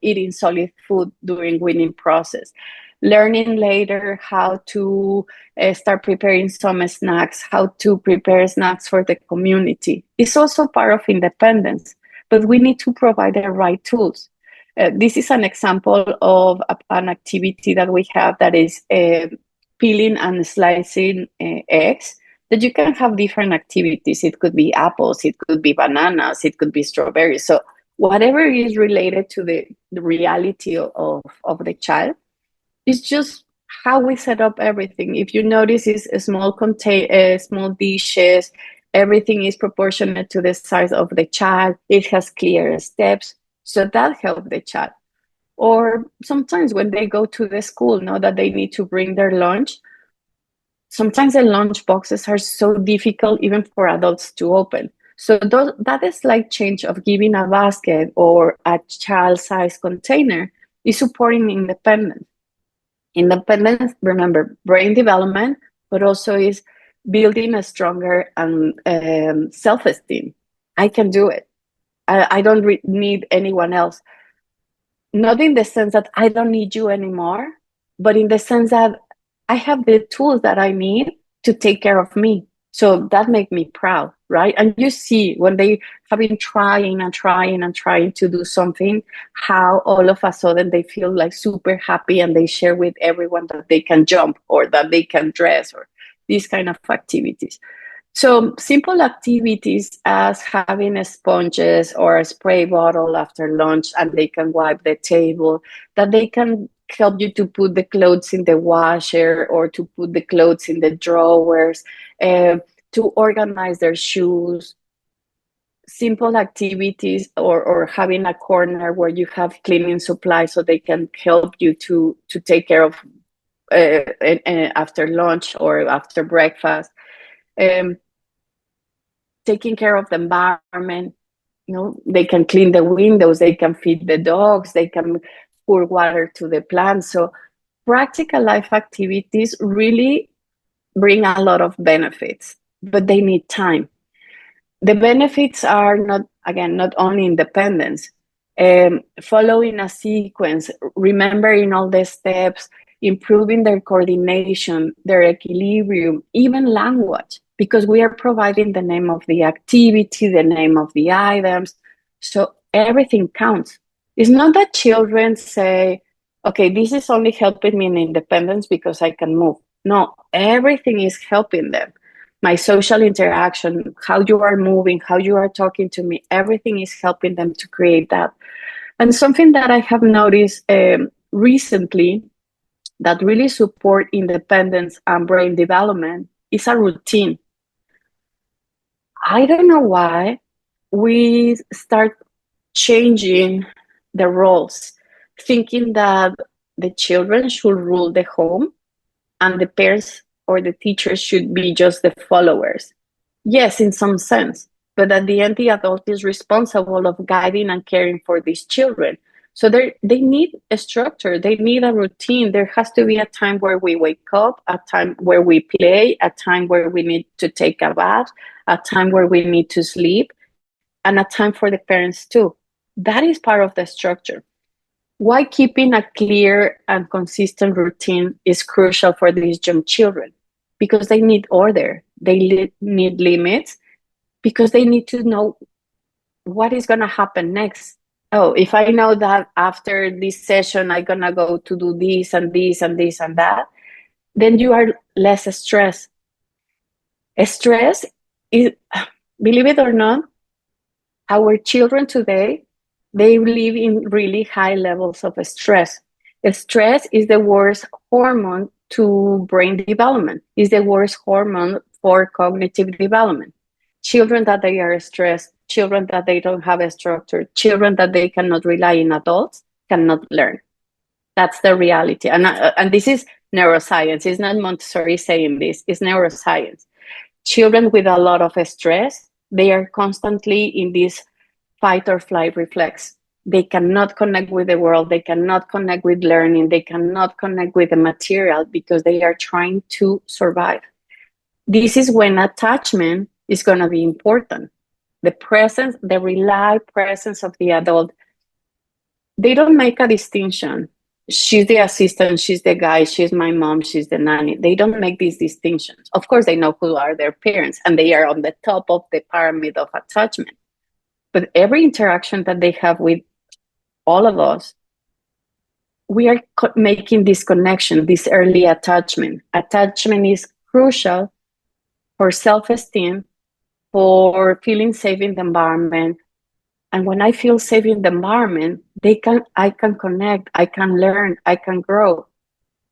eating solid food during weaning process. Learning later how to start preparing some snacks, how to prepare snacks for the community. It's also part of independence, but we need to provide the right tools. This is an example of an activity that we have that is peeling and slicing eggs, that you can have different activities. It could be apples, it could be bananas, it could be strawberries. So whatever is related to the reality of the child, it's just how we set up everything. If you notice, it's a small small dishes, everything is proportionate to the size of the child, it has clear steps, so that helps the child. Or sometimes when they go to the school, know that they need to bring their lunch. Sometimes the lunch boxes are so difficult even for adults to open. So that is like change of giving a basket or a child-sized container is supporting independence. Independence, remember, brain development, but also is building a stronger self-esteem. I can do it. I don't need anyone else. Not in the sense that I don't need you anymore, but in the sense that I have the tools that I need to take care of me. So that makes me proud, right? And you see when they have been trying to do something, how all of a sudden they feel like super happy and they share with everyone that they can jump or that they can dress or these kind of activities. So simple activities as having a sponges or a spray bottle after lunch and they can wipe the table, that they can help you to put the clothes in the washer or to put the clothes in the drawers, to organize their shoes. Simple activities or having a corner where you have cleaning supplies so they can help you to take care of after lunch or after breakfast. Taking care of the environment, they can clean the windows, they can feed the dogs, they can pour water to the plants. So practical life activities really bring a lot of benefits. but they need time. The benefits are not only independence, following a sequence, remembering all the steps, improving their coordination, their equilibrium, even language, because we are providing the name of the activity, the name of the items. So everything counts. It's not that children say, okay, this is only helping me in independence because I can move. No, everything is helping them. My social interaction, how you are moving, how you are talking to me, everything is helping them to create that. And something that I have noticed recently that really support independence and brain development is a routine. I don't know why we start changing the roles, thinking that the children should rule the home and the parents or the teachers should be just the followers. Yes, in some sense, but at the end, the adult is responsible of guiding and caring for these children. So they need a structure, they need a routine. There has to be a time where we wake up, a time where we play, a time where we need to take a bath, a time where we need to sleep, and a time for the parents too. That is part of the structure. Why keeping a clear and consistent routine is crucial for these young children? Because they need order, they need limits, because they need to know what is going to happen next. Oh, if I know that after this session I'm going to go to do this and this and this and that, then you are less stressed. Stress is, believe it or not, our children today, they live in really high levels of stress. Stress is the worst hormone to brain development, is the worst hormone for cognitive development. Children that they are stressed, children that they don't have a structure, children that they cannot rely on adults cannot learn. That's the reality. And this is neuroscience. It's not Montessori saying this, it's neuroscience. Children with a lot of stress, they are constantly in this fight or flight reflex. They cannot connect with the world. They cannot connect with learning. They cannot connect with the material because they are trying to survive. This is when attachment is going to be important. The presence, the reliable presence of the adult. They don't make a distinction. She's the assistant, she's the guy, she's my mom, she's the nanny. They don't make these distinctions. Of course, they know who are their parents, and they are on the top of the pyramid of attachment. But every interaction that they have with all of us, we are making this connection, this early attachment. Attachment is crucial for self-esteem, for feeling safe in the environment. And when I feel safe in the environment, I can connect, I can learn, I can grow.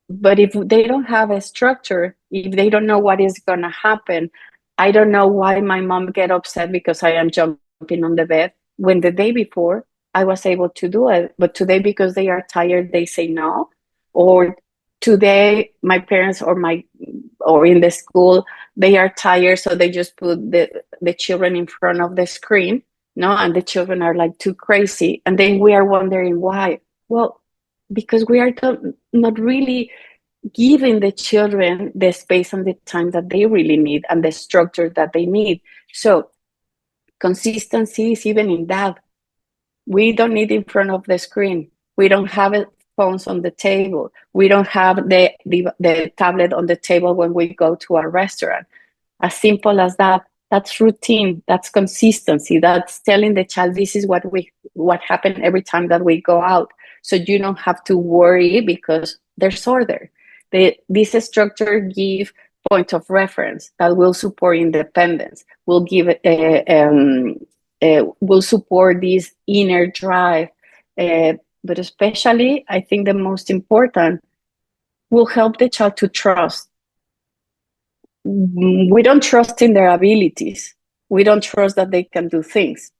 But if they don't have a structure, if they don't know what is going to happen, I don't know why my mom get upset because I am jumping on the bed when the day before I was able to do it. But today, because they are tired, they say no. Or today, my parents or in the school, they are tired, so they just put the children in front of the screen. No, and the children are like too crazy. And then we are wondering why. Well, because we are not really giving the children the space and the time that they really need and the structure that they need. So consistency is even in that. We don't need in front of the screen. We don't have phones on the table. We don't have the tablet on the table when we go to a restaurant. As simple as that. That's routine. That's consistency. That's telling the child this is what happened every time that we go out. So you don't have to worry because there's order. This structure give point of reference that will support independence. Will give will support this inner drive. But especially, I think the most important will help the child to trust. We don't trust in their abilities. We don't trust that they can do things.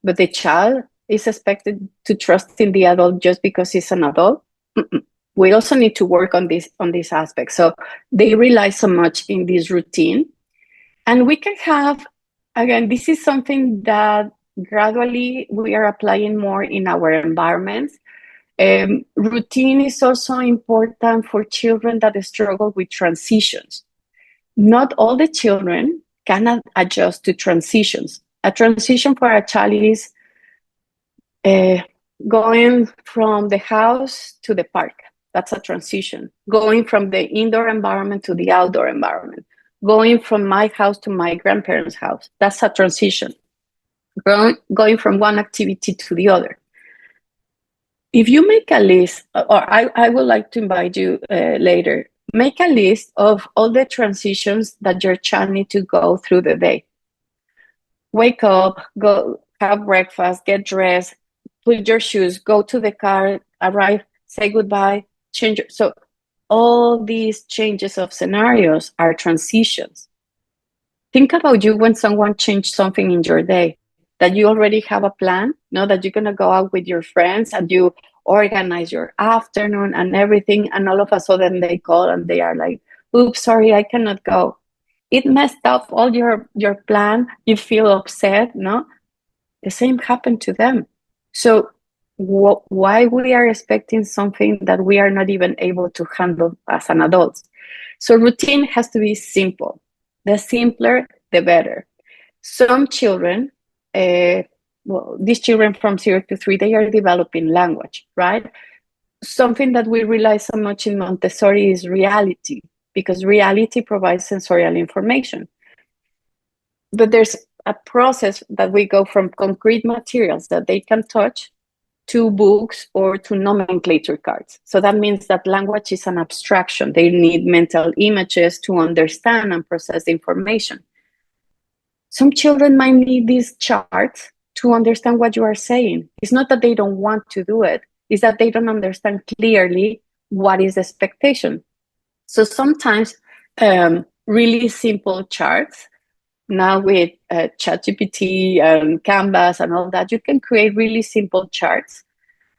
But the child is expected to trust in the adult just because he's an adult. We also need to work on this aspect. So they rely so much in this routine. And we can have, again, this is something that gradually we are applying more in our environments. Routine is also important for children that struggle with transitions. Not all the children can adjust to transitions. A transition for a child is going from the house to the park. That's a transition. Going from the indoor environment to the outdoor environment. Going from my house to my grandparents' house. That's a transition. Going from one activity to the other. If you make a list, or I would like to invite you later, make a list of all the transitions that your child needs to go through the day. Wake up, go have breakfast, get dressed, put your shoes, go to the car, arrive, say goodbye, change. So all these changes of scenarios are transitions. Think about you when someone changed something in your day, that you already have a plan, that you're going to go out with your friends and you organize your afternoon and everything, and all of a sudden they call and they are like, oops, sorry, I cannot go. It messed up all your plan. You feel upset, no? The same happened to them. So why we are expecting something that we are not even able to handle as an adult? So routine has to be simple. The simpler, the better. Some children, these children from 0 to 3, they are developing language, right? Something that we realize so much in Montessori is reality, because reality provides sensorial information. But there's a process that we go from concrete materials that they can touch to books or to nomenclature cards. So that means that language is an abstraction. They need mental images to understand and process the information. Some children might need these charts to understand what you are saying. It's not that they don't want to do it, it's that they don't understand clearly what is the expectation. So sometimes really simple charts, now with ChatGPT and Canvas and all that, you can create really simple charts.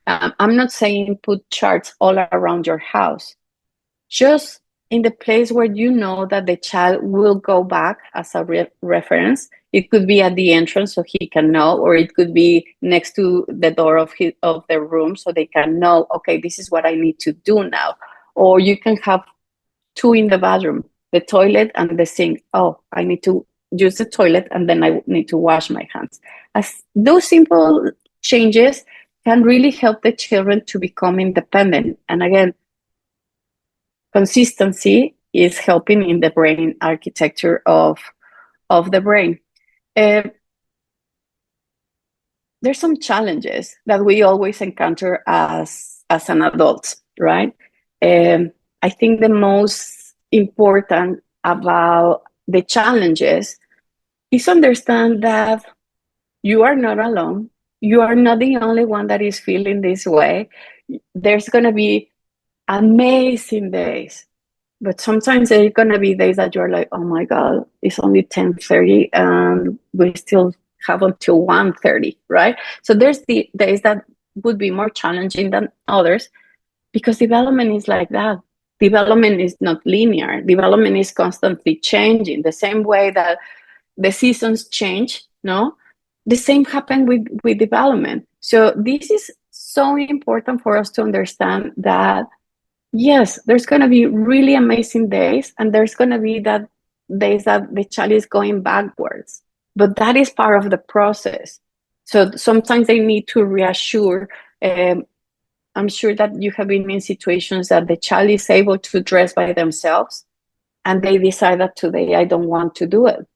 I'm not saying put charts all around your house, just in the place where you know that the child will go back as a reference. It could be at the entrance so he can know, or it could be next to the door of their room so they can know, okay, this is what I need to do now. Or you can have 2 in the bathroom, the toilet and the sink. Oh, I need to use the toilet and then I need to wash my hands. As those simple changes can really help the children to become independent. And again, consistency is helping in the brain architecture of the brain. There's some challenges that we always encounter as an adult, right? I think the most important about the challenges is understand that you are not alone. You are not the only one that is feeling this way. There's going to be amazing days, but sometimes there are going to be days that you're like, oh my God, it's only 10:30 and we still have until 1:30, right? So there's the days that would be more challenging than others, because development is like that. Development is not linear. Development is constantly changing. The same way that the seasons change, no? The same happened with development. So this is so important for us to understand that, yes, there's going to be really amazing days, and there's going to be that days that the child is going backwards. But that is part of the process. So sometimes they need to reassure. I'm sure that you have been in situations that the child is able to dress by themselves and they decide that today I don't want to do it.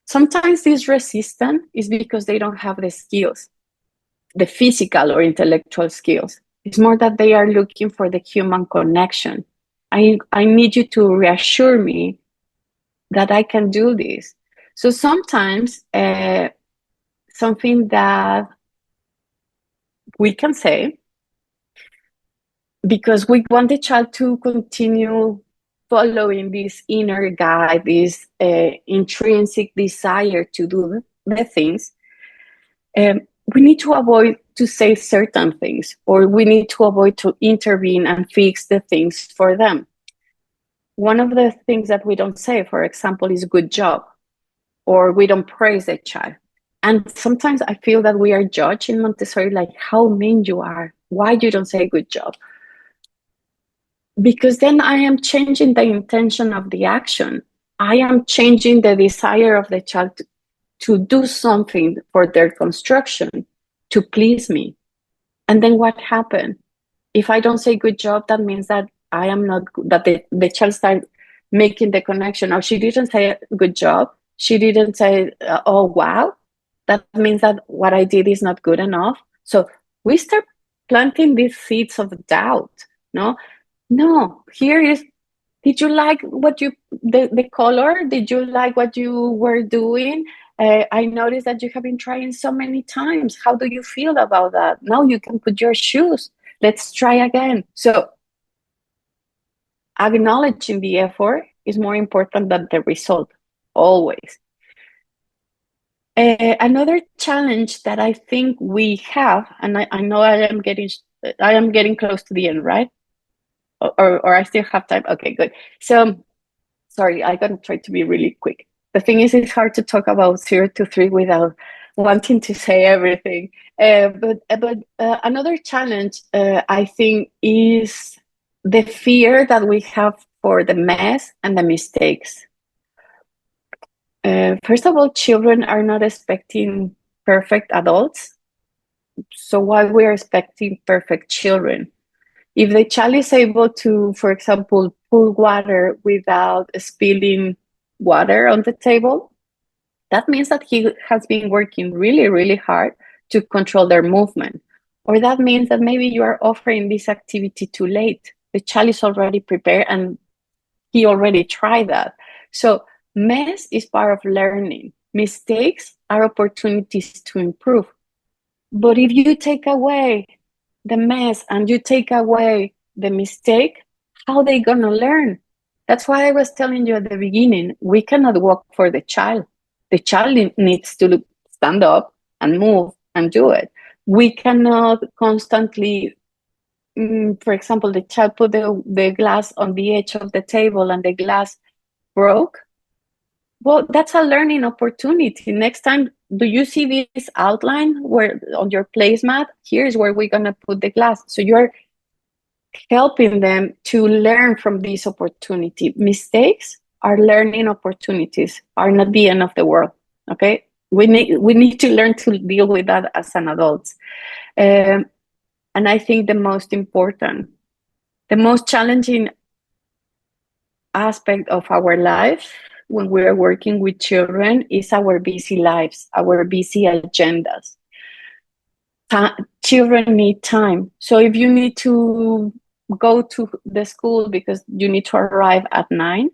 Sometimes this resistance is because they don't have the skills, the physical or intellectual skills. It's more that they are looking for the human connection. I need you to reassure me that I can do this. So sometimes something that we can say, because we want the child to continue following this inner guide, this intrinsic desire to do the things, we need to avoid to say certain things, or we need to avoid to intervene and fix the things for them. One of the things that we don't say, for example, is good job, or we don't praise the child. And sometimes I feel that we are judged in Montessori, like how mean you are, why you don't say good job. Because then I am changing the intention of the action. I am changing the desire of the child to do something for their construction to please me. And then what happened? If I don't say good job, that means that I am not, that the child starts making the connection. Or she didn't say good job. She didn't say, oh, wow. That means that what I did is not good enough. So we start planting these seeds of doubt. No, here is, did you like what the color? Did you like what you were doing? I noticed that you have been trying so many times. How do you feel about that? Now you can put your shoes. Let's try again. So acknowledging the effort is more important than the result, always. Another challenge that I think we have, and I know I am getting close to the end, right? Or I still have time. Okay, good. So sorry, I'm gonna try to be really quick. The thing is, it's hard to talk about 0 to 3 without wanting to say everything. But another challenge, I think, is the fear that we have for the mess and the mistakes. First of all, children are not expecting perfect adults. So why we are expecting perfect children? If the child is able to, for example, pour water without spilling water on the table, that means that he has been working really, really hard to control their movement. Or that means that maybe you are offering this activity too late. The child is already prepared and he already tried that. So mess is part of learning. Mistakes are opportunities to improve. But if you take away the mess and you take away the mistake, how they gonna learn? That's why I was telling you at the beginning, we cannot work for the child. The child needs to stand up and move and do it. We cannot constantly, for example, the child put the glass on the edge of the table and the glass broke. Well, that's a learning opportunity. Next time, do you see this outline where on your placemat? Here's where we're gonna put the glass. So you're helping them to learn from this opportunity. Mistakes are learning opportunities, are not the end of the world. Okay, we need to learn to deal with that as an adult. And I think the most important, the most challenging aspect of our life when we are working with children is our busy lives, our busy agendas. Children need time. So if you need to go to the school because you need to arrive at 9,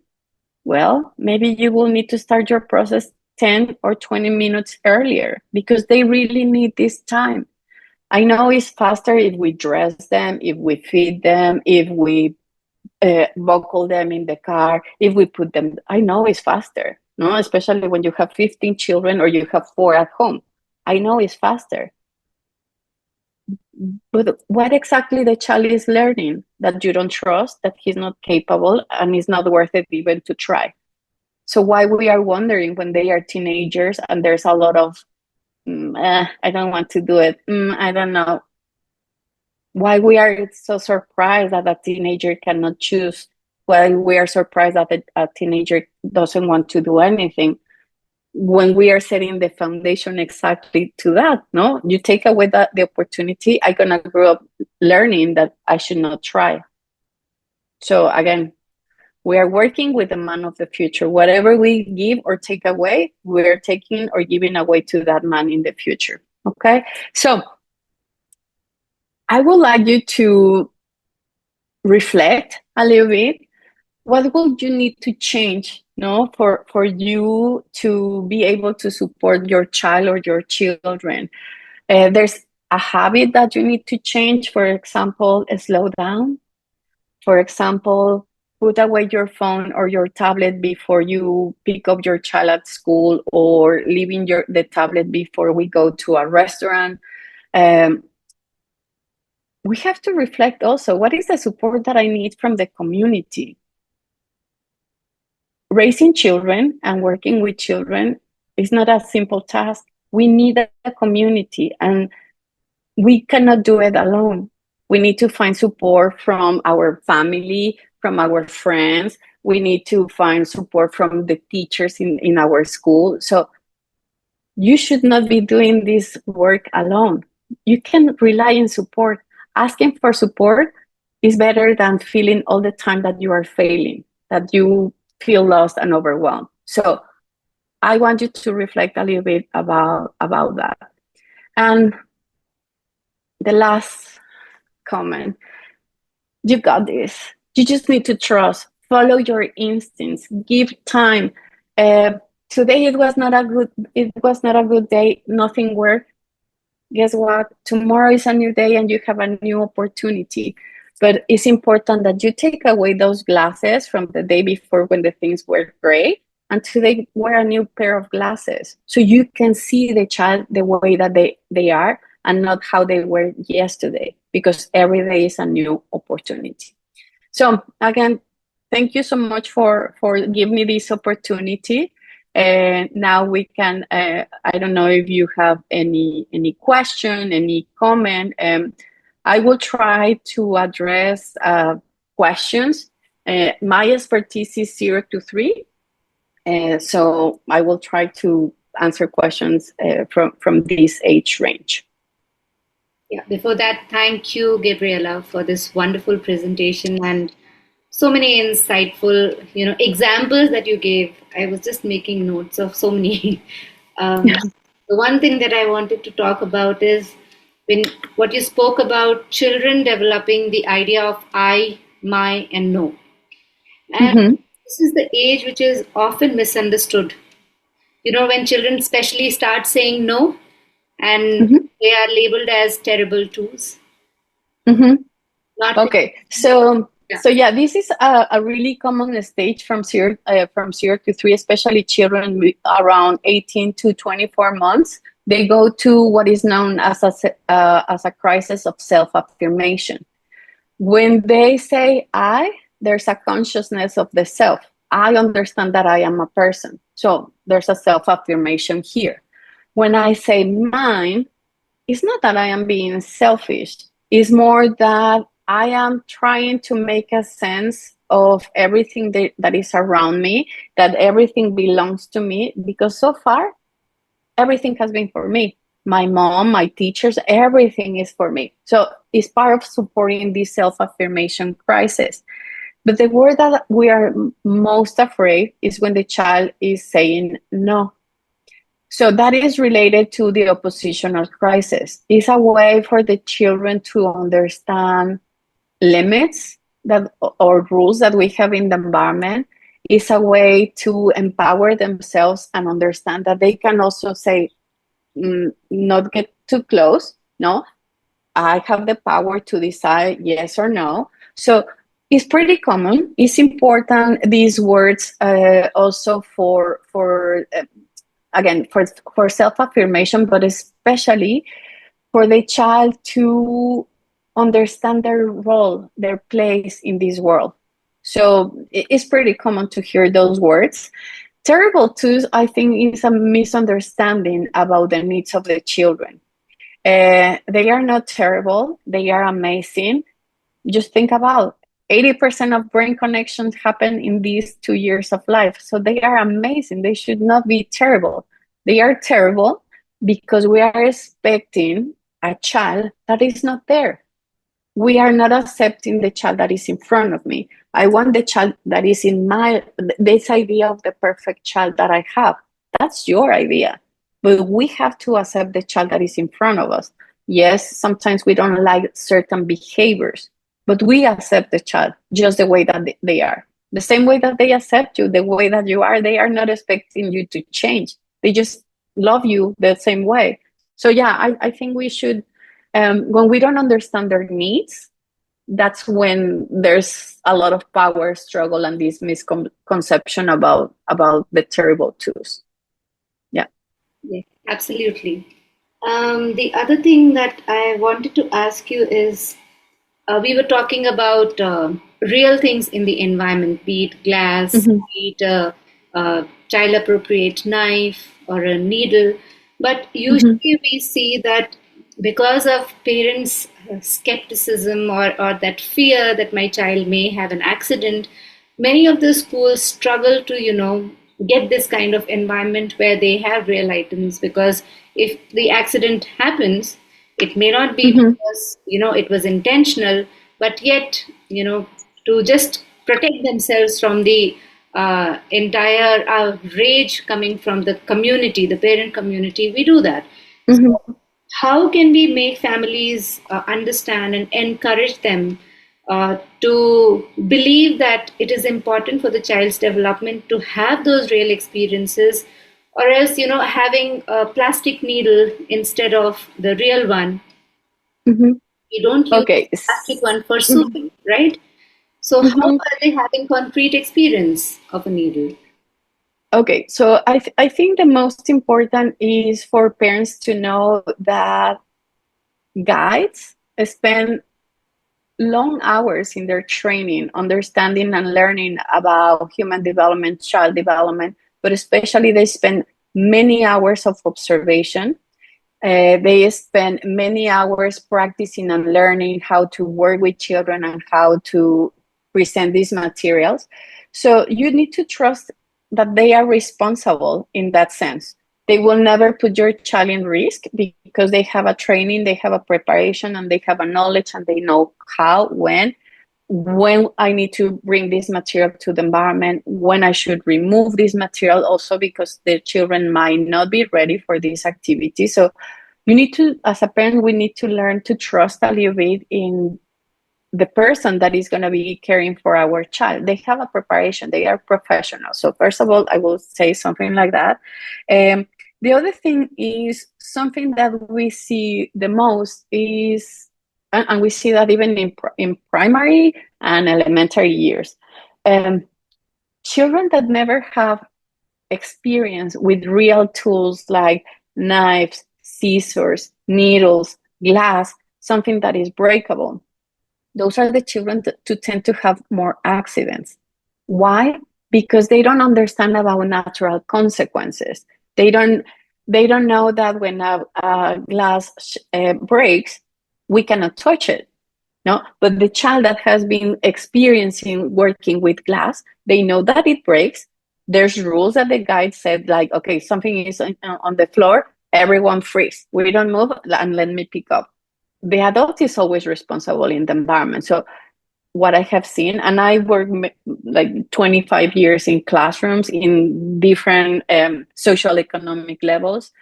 well, maybe you will need to start your process 10 or 20 minutes earlier because they really need this time. I know it's faster if we dress them, if we feed them, if we buckle them in the car, if we put them. I know it's faster, no, especially when you have 15 children or you have 4 at home. I know it's faster. But what exactly the child is learning? That you don't trust, that he's not capable, and it's not worth it even to try. So why we are wondering when they are teenagers and there's a lot of, I don't want to do it, I don't know. Why we are so surprised that a teenager cannot choose. Why we are surprised that a teenager doesn't want to do anything. When we are setting the foundation exactly to that, no? You take away the opportunity, I'm gonna grow up learning that I should not try. So again, we are working with the man of the future. Whatever we give or take away, we're taking or giving away to that man in the future. Okay? So I would like you to reflect a little bit. What would you need to change, no, for you to be able to support your child or your children? There's a habit that you need to change. For example, slow down. For example, put away your phone or your tablet before you pick up your child at school, or leaving the tablet before we go to a restaurant. We have to reflect also, what is the support that I need from the community? Raising children and working with children is not a simple task. We need a community, and we cannot do it alone. We need to find support from our family, from our friends. We need to find support from the teachers in our school. So you should not be doing this work alone. You can rely on support. Asking for support is better than feeling all the time that you are failing, that you feel lost and overwhelmed. So I want you to reflect a little bit about that. And the last comment, you got this. You just need to trust, follow your instincts, give time. Today it was not a good day, nothing worked. Guess what? Tomorrow is a new day and you have a new opportunity. But it's important that you take away those glasses from the day before when the things were great, and today wear a new pair of glasses so you can see the child the way that they are and not how they were yesterday, because every day is a new opportunity. So again, thank you so much for giving me this opportunity. And now we can, I don't know if you have any question, any comment. I will try to address questions. My expertise is 0 to 3. So I will try to answer questions from this age range. Yeah, before that, thank you, Gabriela, for this wonderful presentation and so many insightful, examples that you gave. I was just making notes of so many. The one thing that I wanted to talk about is what you spoke about children developing the idea of I, my, and no. And this is the age which is often misunderstood. When children especially start saying no, and they are labeled as terrible twos. Okay, so yeah, this is a really common stage from 0 to 3, especially children around 18 to 24 months. They go to what is known as a crisis of self-affirmation. When they say I, there's a consciousness of the self. I understand that I am a person. So there's a self-affirmation here. When I say mine, it's not that I am being selfish. It's more that I am trying to make a sense of everything that is around me, that everything belongs to me, because so far, everything has been for me. My mom, my teachers, everything is for me. So it's part of supporting this self-affirmation crisis. But the word that we are most afraid is when the child is saying no. So that is related to the oppositional crisis. It's a way for the children to understand limits or rules that we have in the environment. It's a way to empower themselves and understand that they can also say, not get too close. No, I have the power to decide yes or no. So it's pretty common. It's important, these words, also for again, for self-affirmation, but especially for the child to understand their role, their place in this world. So it's pretty common to hear those words. Terrible twos, I think, is a misunderstanding about the needs of the children. They are not terrible. They are amazing. Just think about 80% of brain connections happen in these 2 years of life. So they are amazing. They should not be terrible. They are terrible because we are expecting a child that is not there. We are not accepting the child that is in front of me. I want the child that is in this idea of the perfect child that I have. That's your idea. But we have to accept the child that is in front of us. Yes, sometimes we don't like certain behaviors, but we accept the child just the way that they are. The same way that they accept you, the way that you are, they are not expecting you to change. They just love you the same way. So yeah, I think we should, when we don't understand their needs, that's when there's a lot of power struggle and this misconception about the terrible twos. Yeah. Yeah, absolutely. The other thing that I wanted to ask you is, we were talking about real things in the environment, be it glass, be it a child appropriate knife or a needle. But usually we see that because of parents' skepticism or that fear that my child may have an accident, many of the schools struggle to, get this kind of environment where they have real items, because if the accident happens, it may not be Mm-hmm. because, it was intentional, but yet, to just protect themselves from the entire rage coming from the community, the parent community, we do that. Mm-hmm. How can we make families understand and encourage them to believe that it is important for the child's development to have those real experiences, or else, having a plastic needle instead of the real one? Mm-hmm. We don't use Okay. plastic one for Mhm. sewing, right? So how Mhm. are they having concrete experience of a needle? Okay, so I think the most important is for parents to know that guides spend long hours in their training, understanding and learning about human development, child development, but especially they spend many hours of observation. They spend many hours practicing and learning how to work with children and how to present these materials. So you need to trust that they are responsible in that sense. They will never put your child in risk because they have a training, they have a preparation, and they have a knowledge, and they know how, when I need to bring this material to the environment, when I should remove this material, also because the children might not be ready for this activity. So you need to, as a parent, we need to learn to trust a little bit in the person that is going to be caring for our child. They have a preparation, they are professionals. So first of all, I will say something like that. The other thing is something that we see the most is, and we see that even in primary and elementary years, um, children that never have experience with real tools like knives, scissors, needles, glass, something that is breakable. Those are the children to tend to have more accidents. Why? Because they don't understand about natural consequences. They don't they don't know that when a glass breaks, we cannot touch it. No, but the child that has been experiencing working with glass, they know that it breaks. There's rules that the guide said, like, okay, something is on the floor, everyone freeze. We don't move, and let me pick up. The adult is always responsible in the environment. So what I have seen, and I work like 25 years in classrooms in different social economic levels.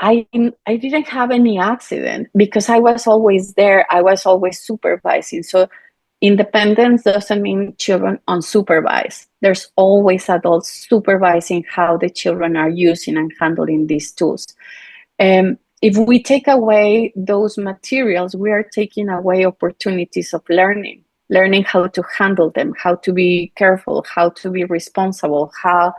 I didn't have any accident because I was always there. I was always supervising. So independence doesn't mean children unsupervised. There's always adults supervising how the children are using and handling these tools. If we take away those materials, we are taking away opportunities of learning how to handle them, how to be careful, how to be responsible, how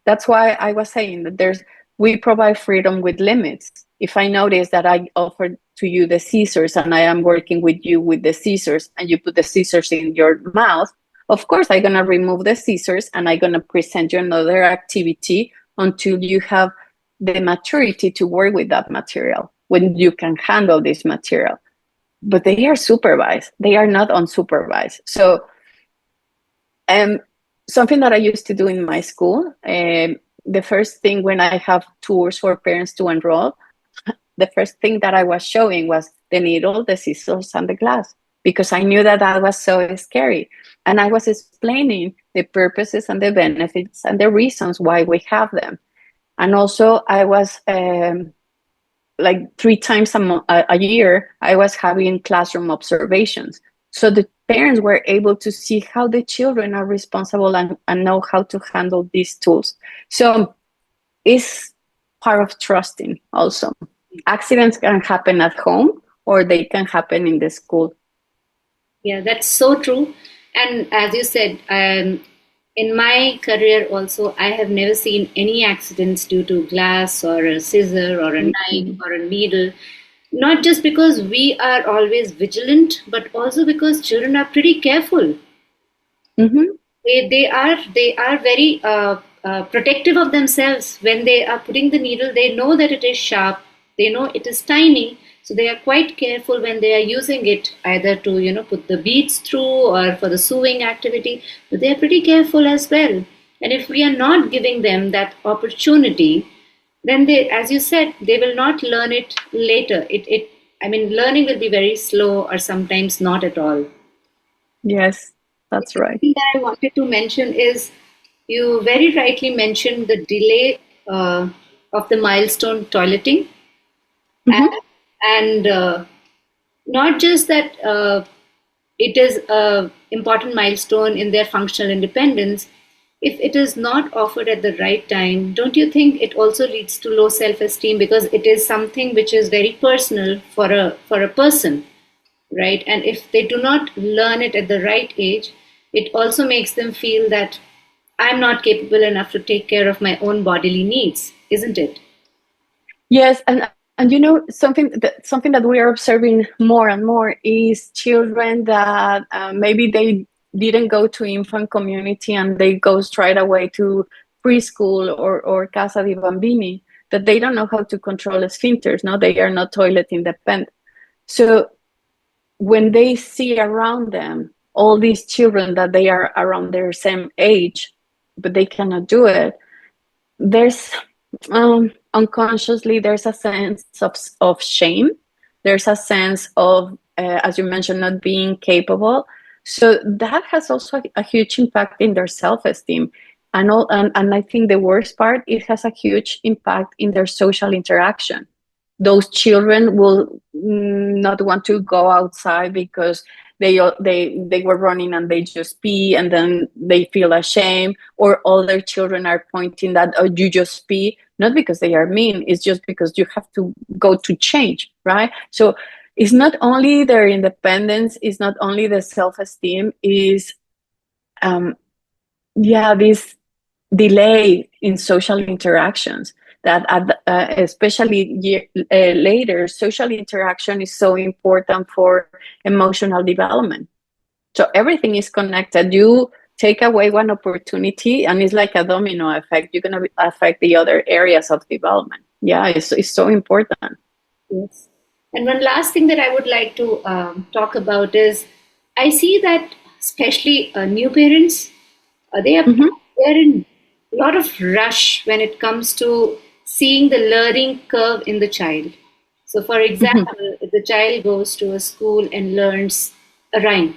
that's why I was saying that we provide freedom with limits. If I notice that I offer to you the scissors and I am working with you with the scissors and you put the scissors in your mouth, of course I'm gonna remove the scissors and I'm gonna present you another activity until you have the maturity to work with that material, when you can handle this material. But they are supervised, they are not unsupervised. So something that I used to do in my school, the first thing when I have tours for parents to enroll, the first thing that I was showing was the needle, the scissors, and the glass, because I knew that that was so scary. And I was explaining the purposes and the benefits and the reasons why we have them. And also, I was like 3 times a year, I was having classroom observations. So the parents were able to see how the children are responsible and know how to handle these tools. So it's part of trusting also. Accidents can happen at home or they can happen in the school. Yeah, that's so true. And as you said, in my career also, I have never seen any accidents due to glass or a scissor or a knife Mm-hmm. or a needle. Not just because we are always vigilant, but also because children are pretty careful. Mm-hmm. They are very protective of themselves when they are putting the needle. They know that it is sharp. They know it is tiny. So they are quite careful when they are using it, either to, put the beads through or for the sewing activity, but they are pretty careful as well. And if we are not giving them that opportunity, then they, as you said, they will not learn it later. I mean, learning will be very slow or sometimes not at all. Yes, The that's other right. thing that I wanted to mention is you very rightly mentioned the delay of the milestone toileting. Mm-hmm. And not just that it is a important milestone in their functional independence. If it is not offered at the right time, don't you think it also leads to low self-esteem, because it is something which is very personal for a person, right? And if they do not learn it at the right age, it also makes them feel that I'm not capable enough to take care of my own bodily needs, isn't it? Yes, and something that we are observing more and more is children that maybe they didn't go to infant community and they go straight away to preschool or casa di bambini, that they don't know how to control sphincters. No, they are not toilet independent. So when they see around them all these children that they are around their same age, but they cannot do it, there's unconsciously there's a sense of shame. There's a sense of, as you mentioned, not being capable. So that has also a huge impact in their self-esteem. And I think the worst part, it has a huge impact in their social interaction. Those children will not want to go outside because they were running and they just pee and then they feel ashamed, or other children are pointing that, oh, you just pee, not because they are mean, it's just because you have to go to change, right? So it's not only their independence, it's not only the self-esteem, is this delay in social interactions, that especially later, social interaction is so important for emotional development. So everything is connected. You take away one opportunity and it's like a domino effect. You're going to affect the other areas of development. Yeah, it's so important. Yes. And one last thing that I would like to talk about is I see that especially new parents, Mm-hmm. they're in a lot of rush when it comes to seeing the learning curve in the child. So, for Mm-hmm. example, if the child goes to a school and learns a rhyme,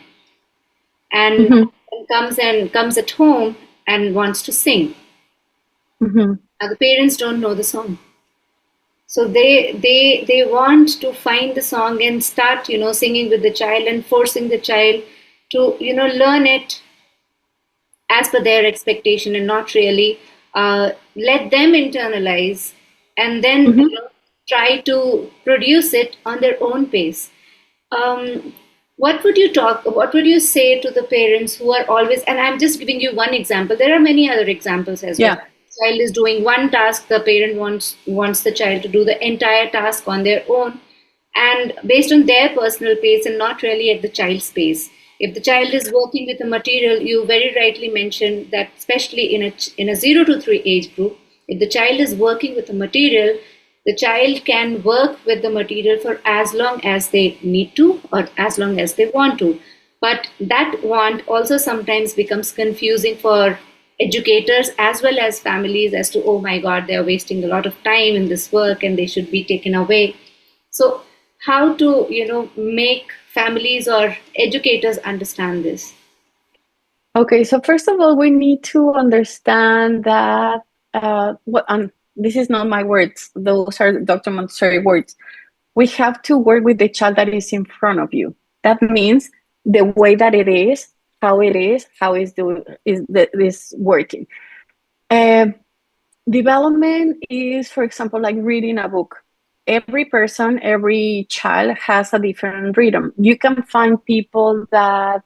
and Mm-hmm. comes at home and wants to sing, Mm-hmm. now the parents don't know the song. So they want to find the song and start, singing with the child and forcing the child to, learn it as per their expectation, and not really let them internalize and then, Mm-hmm. try to produce it on their own pace. um, what would you say to the parents who are always, and I'm just giving you one example, there are many other examples as well. Yeah. Child is doing one task, the parent wants the child to do the entire task on their own, and based on their personal pace and not really at the child's pace. If the child is working with the material, you very rightly mentioned that, especially in a 0 to 3 age group, if the child is working with the material, the child can work with the material for as long as they need to or as long as they want to. But that want also sometimes becomes confusing for educators as well as families, as to, oh my God, they are wasting a lot of time in this work and they should be taken away. So how to, make families or educators understand this? Okay, so first of all, we need to understand that this is not my words; those are Dr. Montessori words. We have to work with the child that is in front of you. That means the way that it is, how is working. Uh, Development is, for example, like reading a book. Every person, every child has a different rhythm. You can find people that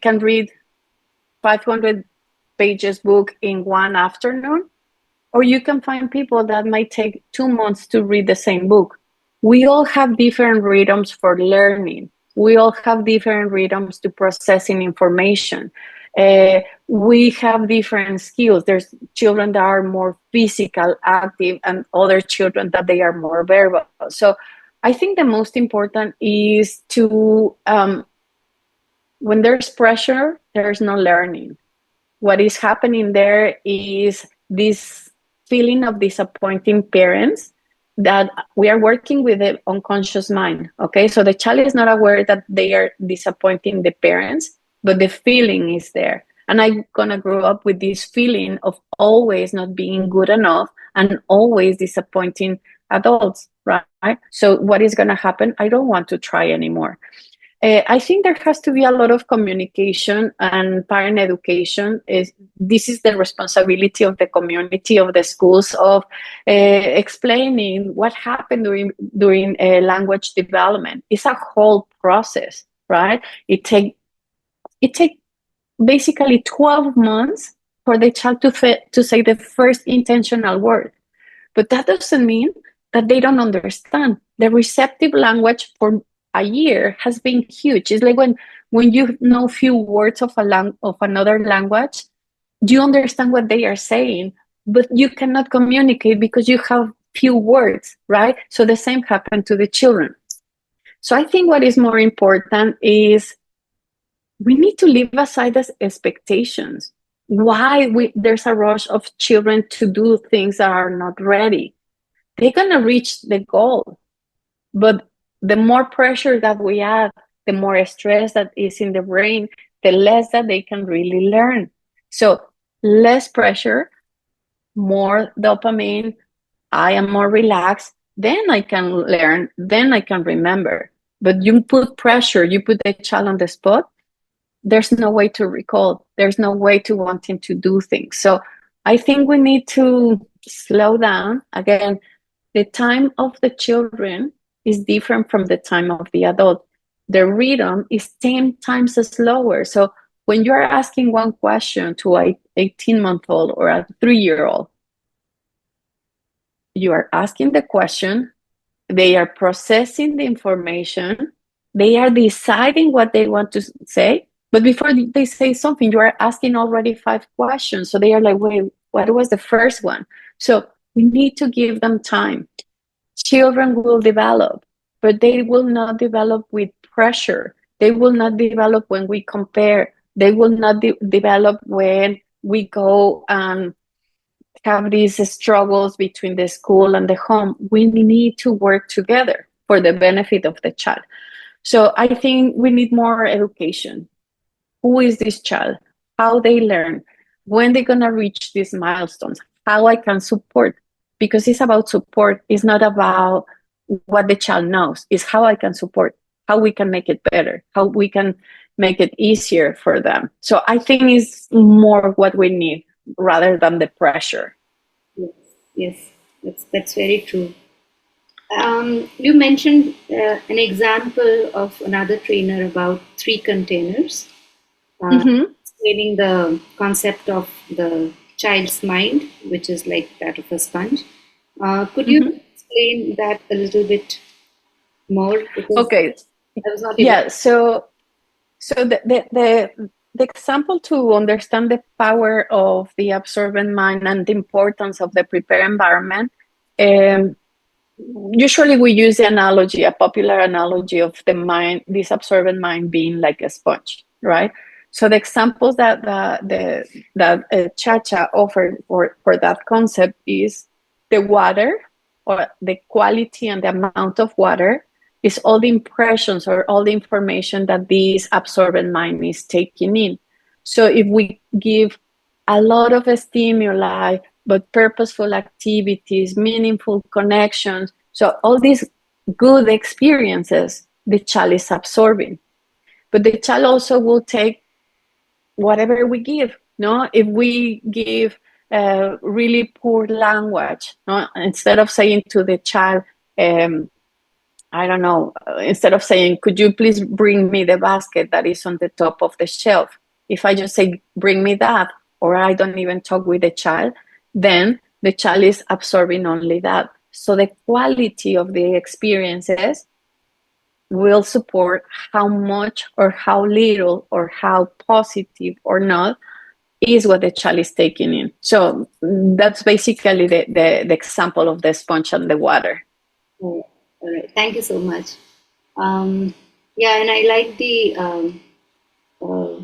can read 500 pages book in one afternoon, or you can find people that might take 2 months to read the same book. We all have different rhythms for learning. We all have different rhythms to processing information. We have different skills. There's children that are more physical active and other children that they are more verbal. So I think the most important is to, when there's pressure, there's no learning. What is happening there is this feeling of disappointing parents, that we are working with the unconscious mind. Okay, so the child is not aware that they are disappointing the parents, but the feeling is there. And I'm gonna grow up with this feeling of always not being good enough and always disappointing adults, right? So what is gonna happen? I don't want to try anymore. I think there has to be a lot of communication and parent education. This is the responsibility of the community, of the schools, of explaining what happened during language development. It's a whole process, right? It take basically 12 months for the child to say the first intentional word. But that doesn't mean that they don't understand. The receptive language for a year has been huge. It's like when you know few words of another language, you understand what they are saying, but you cannot communicate because you have few words, right? So the same happened to the children. So I think what is more important is we need to leave aside these expectations. Why there's a rush of children to do things that are not ready? They're gonna reach the goal, but the more pressure that we add, the more stress that is in the brain, the less that they can really learn. So less pressure, more dopamine, I am more relaxed, then I can learn, then I can remember. But you put pressure, you put the child on the spot, there's no way to recall. There's no way to wanting to do things. So I think we need to slow down. Again, the time of the children is different from the time of the adult. The rhythm is 10 times slower. So when you're asking one question to a 18-month-old or a 3-year-old, you are asking the question, they are processing the information, they are deciding what they want to say, but before they say something, you are asking already 5 questions. So they are like, wait, what was the first one? So we need to give them time. Children will develop, but they will not develop with pressure. They will not develop when we compare. They will not develop when we go and have these struggles between the school and the home. We need to work together for the benefit of the child. So I think we need more education. Who is this child? How they learn? When they're gonna reach these milestones? How I can support? Because it's about support. It's not about what the child knows. It's how I can support, how we can make it better, how we can make it easier for them. So I think it's more what we need rather than the pressure. Yes, that's very true. You mentioned an example of another trainer about 3 containers, explaining the concept of the child's mind, which is like that of a sponge. Could you explain that a little bit more? Because Okay. I was not Yeah. So the example to understand the power of the absorbent mind and the importance of the prepared environment, usually we use the analogy, a popular analogy of the mind, this absorbent mind being like a sponge, right? So the examples that Chacha offered for that concept is the water, or the quality and the amount of water, is all the impressions or all the information that this absorbent mind is taking in. So if we give a lot of stimuli, but purposeful activities, meaningful connections, so all these good experiences, the child is absorbing. But the child also will take whatever we give. No, if we give really poor language, no, instead of saying to the child, I don't know, instead of saying, could you please bring me the basket that is on the top of the shelf? If I just say, bring me that, or I don't even talk with the child, then the child is absorbing only that. So the quality of the experiences will support how much or how little or how positive or not is what the child is taking in. So that's basically the example of the sponge and the water. All right. Thank you so much. Yeah, and I like the uh,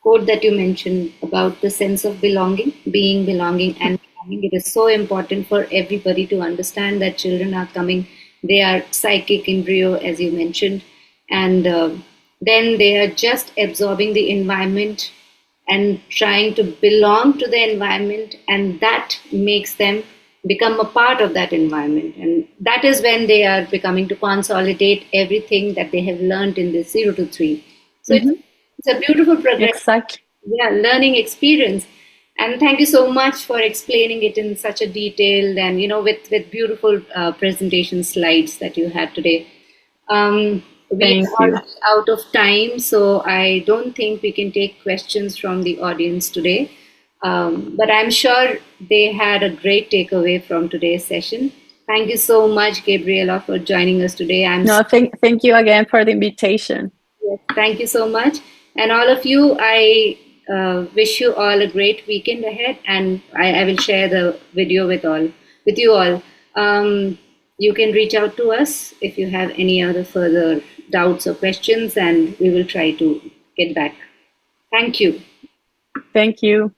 quote that you mentioned about the sense of belonging, being belonging and belonging. It is so important for everybody to understand that children are coming, they are psychic embryo, as you mentioned, and then they are just absorbing the environment and trying to belong to the environment, and that makes them become a part of that environment. And that is when they are becoming to consolidate everything that they have learned in this 0 to 3. So Hmm. it's a beautiful progress, Exactly. yeah, learning experience. And thank you so much for explaining it in such a detailed and with beautiful presentation slides that you had today. We Thank are you. already out of time, so I don't think we can take questions from the audience today. But I'm sure they had a great takeaway from today's session. Thank you so much, Gabriela, for joining us today. No, thank you again for the invitation. Yes, thank you so much. And all of you, I wish you all a great weekend ahead. And I will share the video with you all. You can reach out to us if you have any other further doubts or questions, and we will try to get back. Thank you. Thank you.